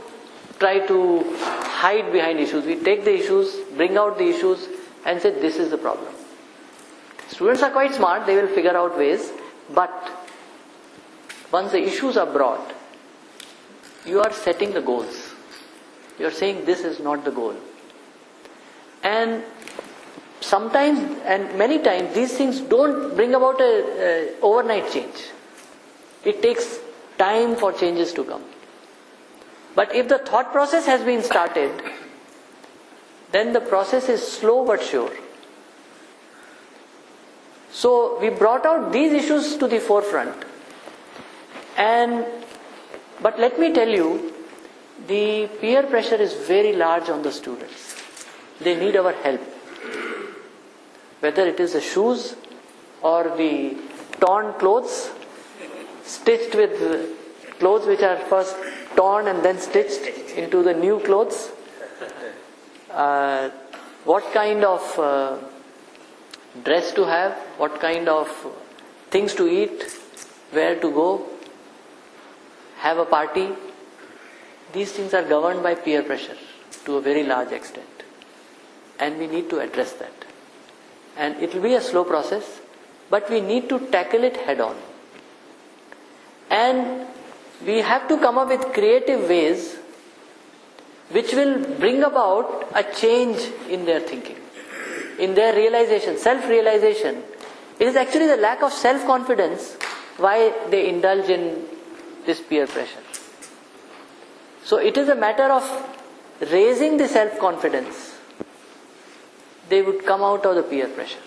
S1: try to hide behind issues. We take the issues, bring out the issues and say this is the problem. Students are quite smart, they will figure out ways, but once the issues are brought, you are setting the goals. You are saying this is not the goal. And sometimes and many times these things don't bring about a overnight change. It takes time for changes to come. But if the thought process has been started, then the process is slow but sure. So we brought out these issues to the forefront. But let me tell you, the peer pressure is very large on the students. They need our help. Whether it is the shoes or the torn clothes, stitched with clothes which are first torn and then stitched into the new clothes. What kind of dress to have, what kind of things to eat, where to go, have a party. These things are governed by peer pressure to a very large extent. And we need to address that. And it will be a slow process, but we need to tackle it head on. And we have to come up with creative ways which will bring about a change in their thinking, in their realization, self-realization. It is actually the lack of self-confidence why they indulge in this peer pressure. So it is a matter of raising the self-confidence. They would come out of the peer pressure.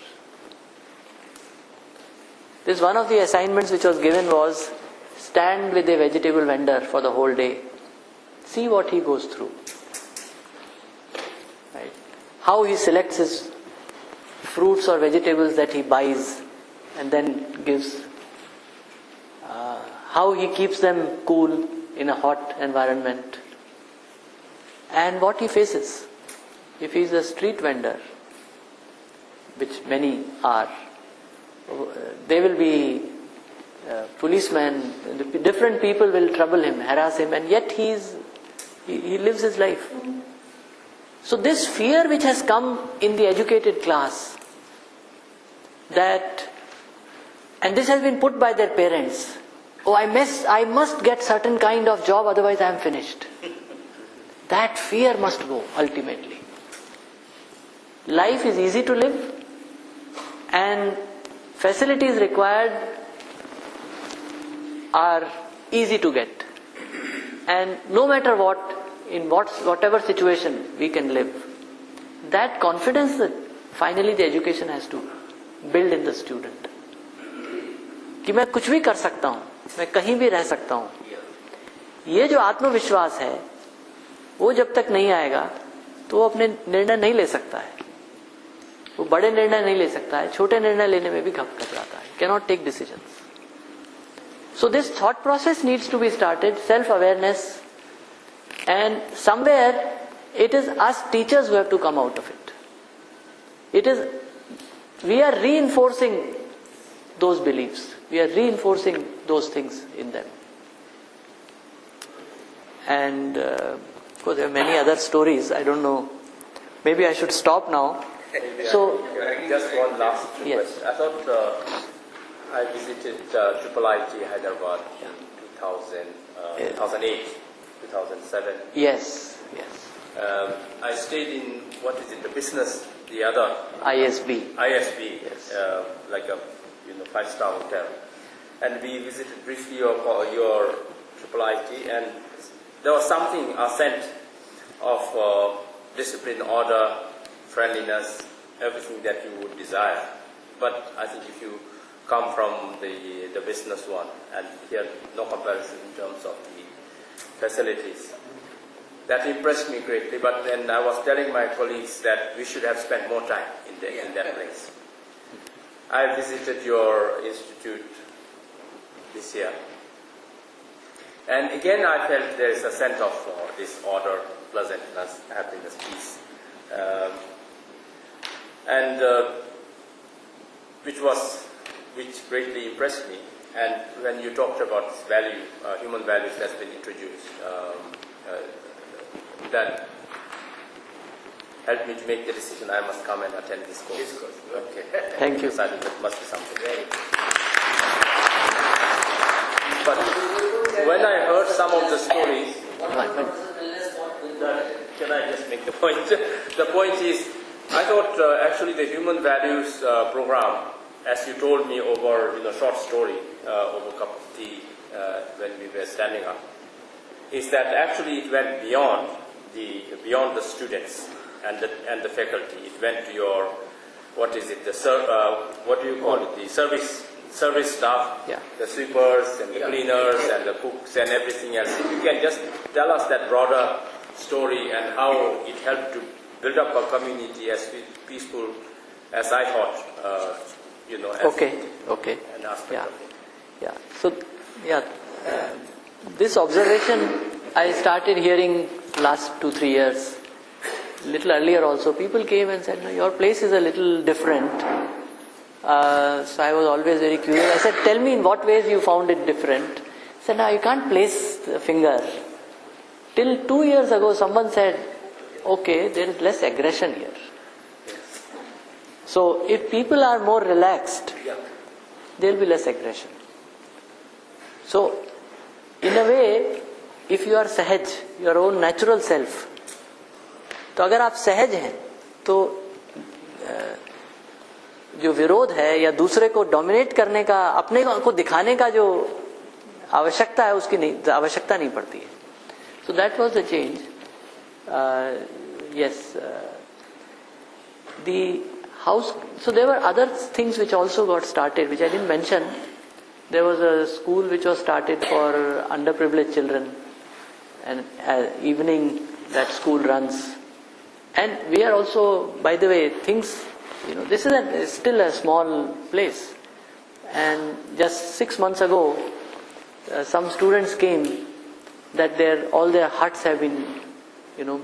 S1: This one of the assignments which was given was stand with a vegetable vendor for the whole day. See what he goes through. Right? How he selects his fruits or vegetables that he buys and then gives. How he keeps them cool in a hot environment. And what he faces. If he is a street vendor, which many are, they will be policemen, different people will trouble him, harass him, and yet he lives his life. So this fear which has come in the educated class, and this has been put by their parents, I must get certain kind of job, otherwise I am finished. That fear must go ultimately. Life is easy to live, and facilities required are easy to get. And no matter what, in whatever situation we can live, that confidence that finally the education has to build in the student. कि मैं कुछ भी कर सकता हूँ, मैं कहीं भी रह सकता हूँ. ये जो आत्मविश्वास है, वो जब तक नहीं आएगा, तो वो अपने निर्णय नहीं ले सकता है. वो बड़े निर्णय नहीं ले सकता है, छोटे निर्णय लेने में भी घबराता है. Cannot take decisions. So this thought process needs to be started, self-awareness, and somewhere it is us teachers who have to come out of it. We are reinforcing those beliefs. We are reinforcing those things in them. And of course there are many other stories. I don't know. Maybe I should stop now. So
S2: just one last
S1: yes.
S2: question. I thought I visited IIT Hyderabad in 2008, 2007.
S1: Yes.
S2: I stayed in, the business, the other
S1: ISB.
S2: Yes. Like a 5-star hotel. And we visited briefly your IIT, and there was something, a sense of discipline, order, friendliness, everything that you would desire. But I think if you come from the business one, and here no comparison in terms of the facilities, that impressed me greatly. But then I was telling my colleagues that we should have spent more time in that place. I visited your institute this year, And again, I felt there is a sense of this order, pleasantness, happiness, peace, and which greatly impressed me. And when you talked about this value, human values that's been introduced, that helped me to make the decision I must come and attend this course. Okay.
S1: Thank you.
S2: Decided that must be something. But when I heard some of the stories, can I just make the point? The point is, I thought actually the human values program, as you told me over short story over a cup of tea when we were standing up, is that actually it went beyond the students and the faculty. It went to your, what is it? What do you call it? The service staff,
S1: Yeah.
S2: the sweepers and the cleaners and the cooks and everything else. If you can just tell us that broader story and how it helped to build up a community as peaceful as I thought, as
S1: Okay.
S2: an aspect
S1: Yeah.
S2: of it.
S1: Yeah. So, this observation I started hearing last 2-3 years. Little earlier also, people came and said, "No, your place is a little different." So I was always very curious. I said, "Tell me in what ways you found it different." He said, "No, you can't place the finger." Till 2 years ago, someone said, "Okay, there is less aggression here." So if people are more relaxed, there will be less aggression. So, in a way, if you are सहज, your own natural self, तो अगर आप सहज हैं, तो जो विरोध है या दूसरे को डोमिनेट करने का, अपने को दिखाने का जो आवश्यकता है, उसकी आवश्यकता नहीं पड़ती है. So that was the change. The house. So there were other things which also got started, which I didn't mention. There was a school which was started for underprivileged children, and evening that school runs. And we are also, by the way, things, this is still a small place. And just 6 months ago, some students came that all their huts have been,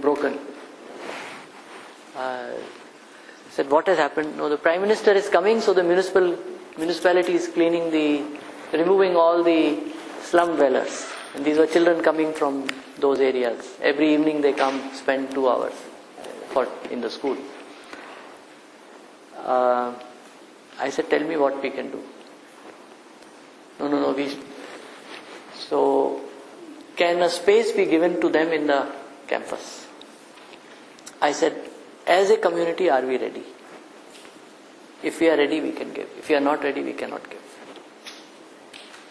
S1: broken. Said, "What has happened?" "No, the Prime Minister is coming, so the municipality is removing all the slum dwellers." And these were children coming from those areas. Every evening they come, spend 2 hours in the school. I said, "Tell me what we can do." No. So, can a space be given to them in the campus? I said, as a community, are we ready? If we are ready, we can give. If we are not ready, we cannot give.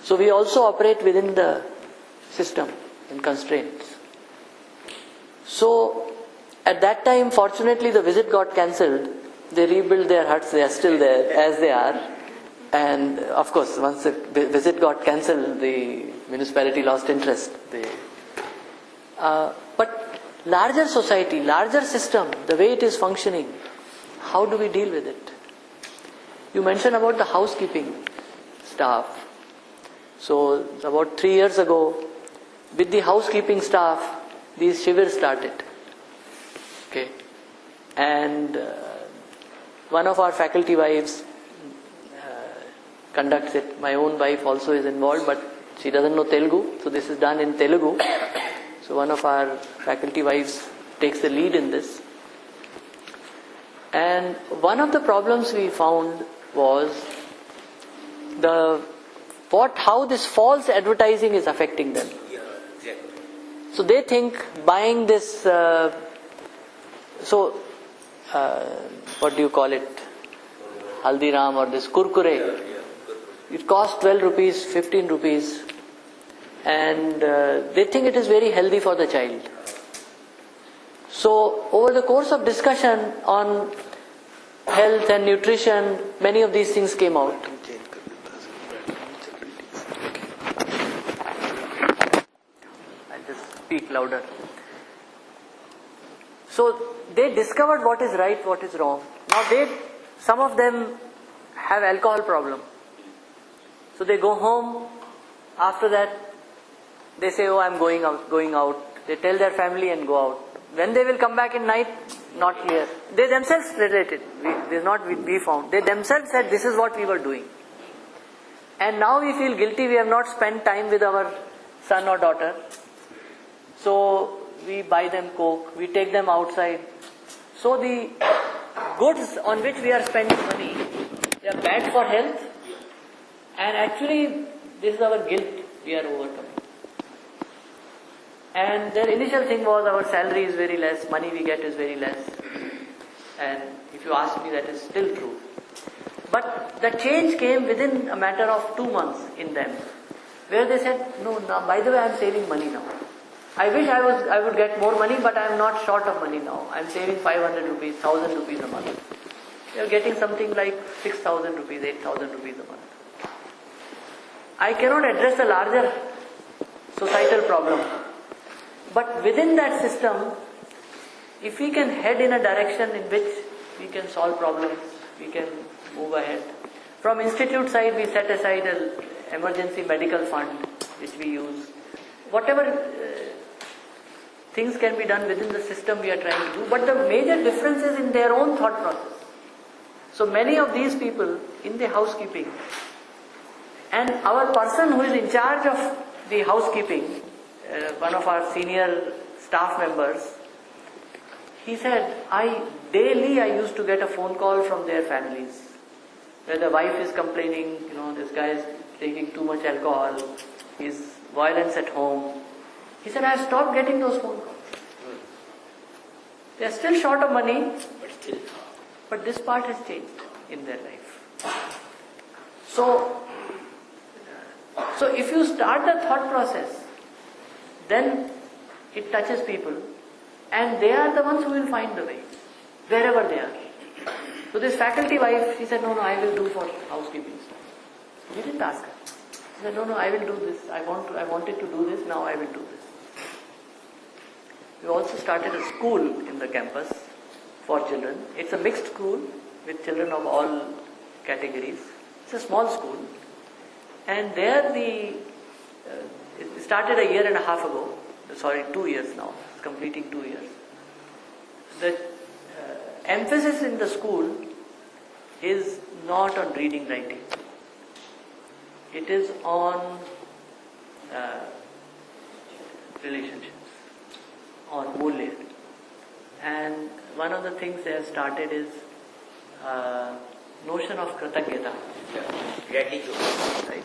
S1: So we also operate within the system and constraints. So at that time, fortunately, the visit got cancelled. They rebuilt their huts. They are still there as they are. And of course, once the visit got cancelled, the municipality lost interest. But larger society, larger system, the way it is functioning, how do we deal with it? You mentioned about the housekeeping staff. So about 3 years ago, with the housekeeping staff, these shivers started. Okay, and one of our faculty wives conducts it. My own wife also is involved, but she doesn't know Telugu, so this is done in Telugu. So one of our faculty wives takes the lead in this. And one of the problems we found was how this false advertising is affecting them. So they think buying this, what do you call it? Haldiram or this Kurkure. It costs 12 rupees, 15 rupees. And they think it is very healthy for the child. So over the course of discussion on health and nutrition, many of these things came out. I'll just speak louder. So they discovered what is right, what is wrong. Now some of them have alcohol problem. So they go home after that, They say, oh, I'm going out. They tell their family and go out. When they will come back in night, not clear. They themselves related. They not we found. They themselves said this is what we were doing. And now we feel guilty. We have not spent time with our son or daughter. So we buy them Coke. We take them outside. So the goods on which we are spending money, they are bad for health. And actually, this is our guilt we are overcoming. And their initial thing was our salary is very less, money we get is very less. And if you ask me, that is still true. But the change came within a matter of 2 months in them, where they said, no, by the way, I am saving money now. I wish I would get more money, but I am not short of money now. I am saving 500 rupees, 1000 rupees a month. They are getting something like 6000 rupees, 8000 rupees a month. I cannot address the larger societal problem. But within that system, if we can head in a direction in which we can solve problems, we can move ahead. From institute side, we set aside an emergency medical fund, which we use. Whatever things can be done within the system we are trying to do. But the major difference is in their own thought process. So many of these people in the housekeeping, and our person who is in charge of the housekeeping, one of our senior staff members, he said, daily I used to get a phone call from their families, where the wife is complaining, this guy is taking too much alcohol, his violence at home. He said, I have stopped getting those phone calls. They are still short of money, but this part has changed in their life. So if you start the thought process, then it touches people, and they are the ones who will find the way, wherever they are. So this faculty wife, she said, no, I will do for housekeeping stuff. We didn't ask her. She said, no, I will do this. I wanted to do this, now I will do this. We also started a school in the campus for children. It's a mixed school with children of all categories. It's a small school. And there it started a year and a half ago. 2 years now. It's completing 2 years. The emphasis in the school is not on reading, writing. It is on relationships, on mulya. And one of the things they have started is notion of kritagnata.
S2: Gratitude.
S1: Right?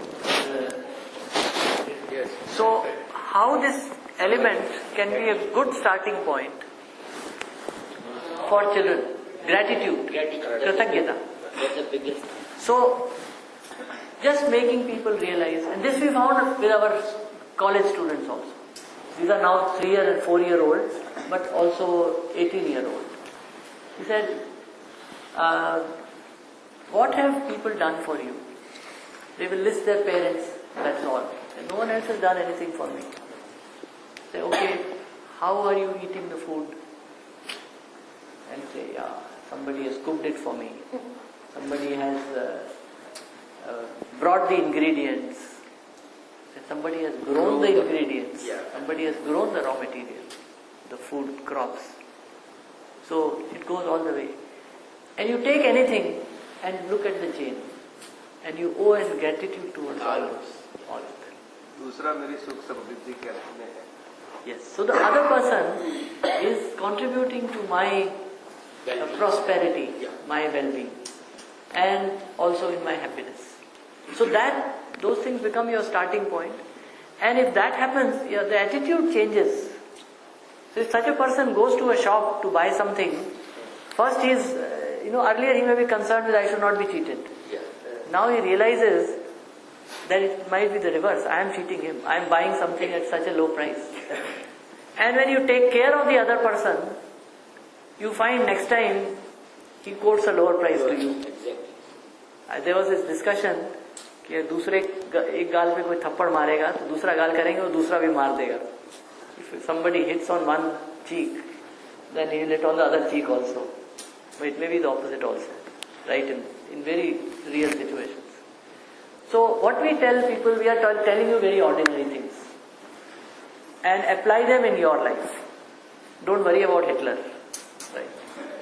S1: So, how this element can be a good starting point for children? Gratitude. Kritagnata.
S2: That's the biggest.
S1: So, just making people realize, and this we found with our college students also. These are now 3-year and 4-year-olds, but also 18-year-olds. He said, what have people done for you? They will list their parents, that's all. And no one else has done anything for me. Say, okay, how are you eating the food? And say, yeah, somebody has cooked it for me. Somebody has brought the ingredients. Somebody has grown the ingredients. Somebody has grown the raw material, the food crops. So it goes all the way. And you take anything and look at the chain. And you owe an gratitude towards all of them.
S5: दूसरा मेरी सुख समृद्धि के अर्थ में है.
S1: Yes. So the other person is contributing to my prosperity, my well-being, and also in my happiness. So those things become your starting point. And if that happens, the attitude changes. So if such a person goes to a shop to buy something, first he is, earlier he may be concerned with I should not be cheated. Now he realizes that it might be the reverse. I am cheating him. I am buying something at such a low price. And when you take care of the other person, you find next time he quotes a lower price to you. There was this discussion कि दूसरे एक गाल पे कोई थप्पड़ मारेगा तो दूसरा गाल करेंगे वो दूसरा भी मार देगा. If somebody hits on one cheek, then he will hit on the other cheek also. But it may be the opposite also, right? In very real situations. So what we tell people, we are telling you very ordinary things. and apply them in your life. Don't worry about Hitler. Right?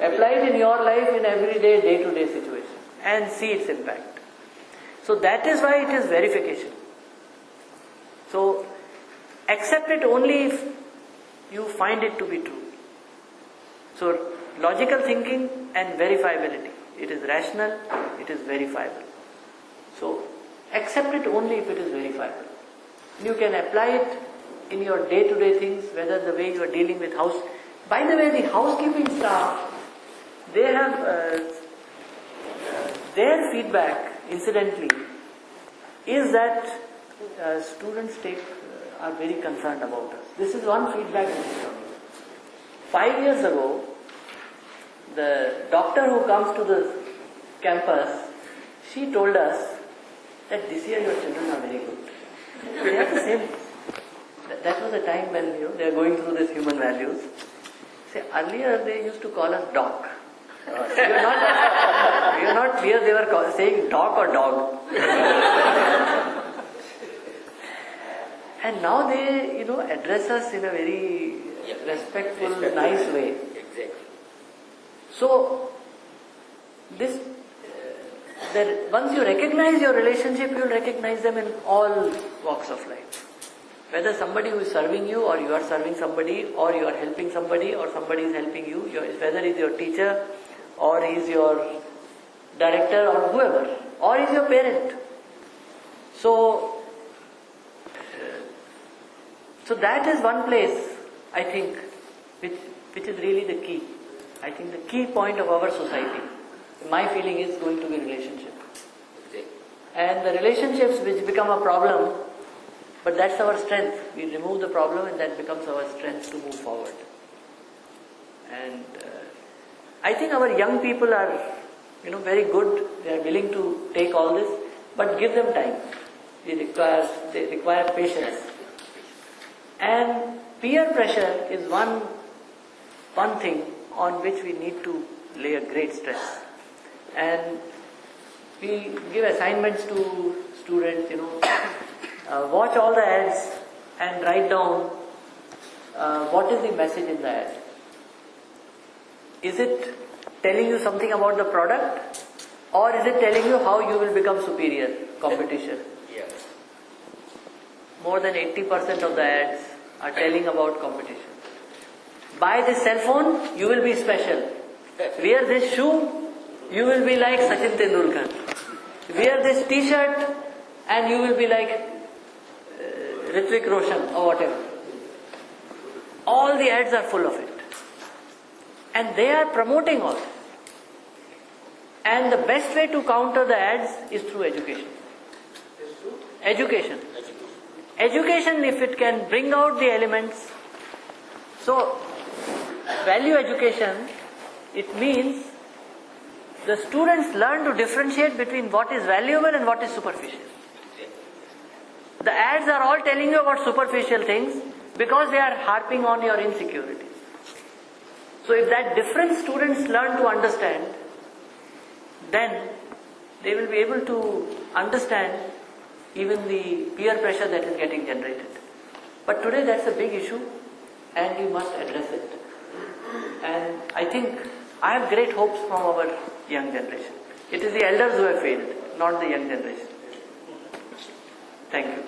S1: Apply it in your life in everyday, day-to-day situation and see its impact. So that is why it is verification. So accept it only if you find it to be true. So logical thinking and verifiability. It is rational, it is verifiable. So accept it only if it is verifiable. You can apply it in your day-to-day things, whether the way you are dealing with house. By the way, the housekeeping staff, they have their feedback, incidentally, is that students are very concerned about us. This is one feedback which is coming. 5 years ago, the doctor who comes to the campus, she told us that this year your children are very good. They are the same. That was a time when they are going through these human values. Say, earlier they used to call us doc. We are not clear they were saying doc or dog. And now they, address us in a very respectful, nice way.
S6: Exactly.
S1: So, once you recognize your relationship, you will recognize them in all walks of life. Whether somebody who is serving you, or you are serving somebody, or you are helping somebody, or somebody is helping you, whether he is your teacher, or he is your director, or whoever, or he is your parent. So that is one place, I think, which is really the key. I think the key point of our society, my feeling, is going to be relationship. And the relationships which become a problem, but that's our strength. We remove the problem and that becomes our strength to move forward. And I think our young people are, very good. They are willing to take all this, but give them time. They require patience. And peer pressure is one thing on which we need to lay a great stress. And we give assignments to students, watch all the ads and write down what is the message in the ad. Is it telling you something about the product, or is it telling you how you will become superior? Competition.
S6: Yes.
S1: More than 80% of the ads are telling about competition. Buy this cell phone, you will be special. Wear this shoe, you will be like Sachin Tendulkar. Wear this t-shirt and you will be like Hrithik Roshan or whatever. All the ads are full of it. And they are promoting all. And the best way to counter the ads is through education. Education. Education, if it can bring out the elements. So, value education, it means the students learn to differentiate between what is valuable and what is superficial. The ads are all telling you about superficial things because they are harping on your insecurities. So if that difference students learn to understand, then they will be able to understand even the peer pressure that is getting generated. But today that's a big issue and we must address it. And I think I have great hopes from our young generation. It is the elders who have failed, not the young generation. Thank you.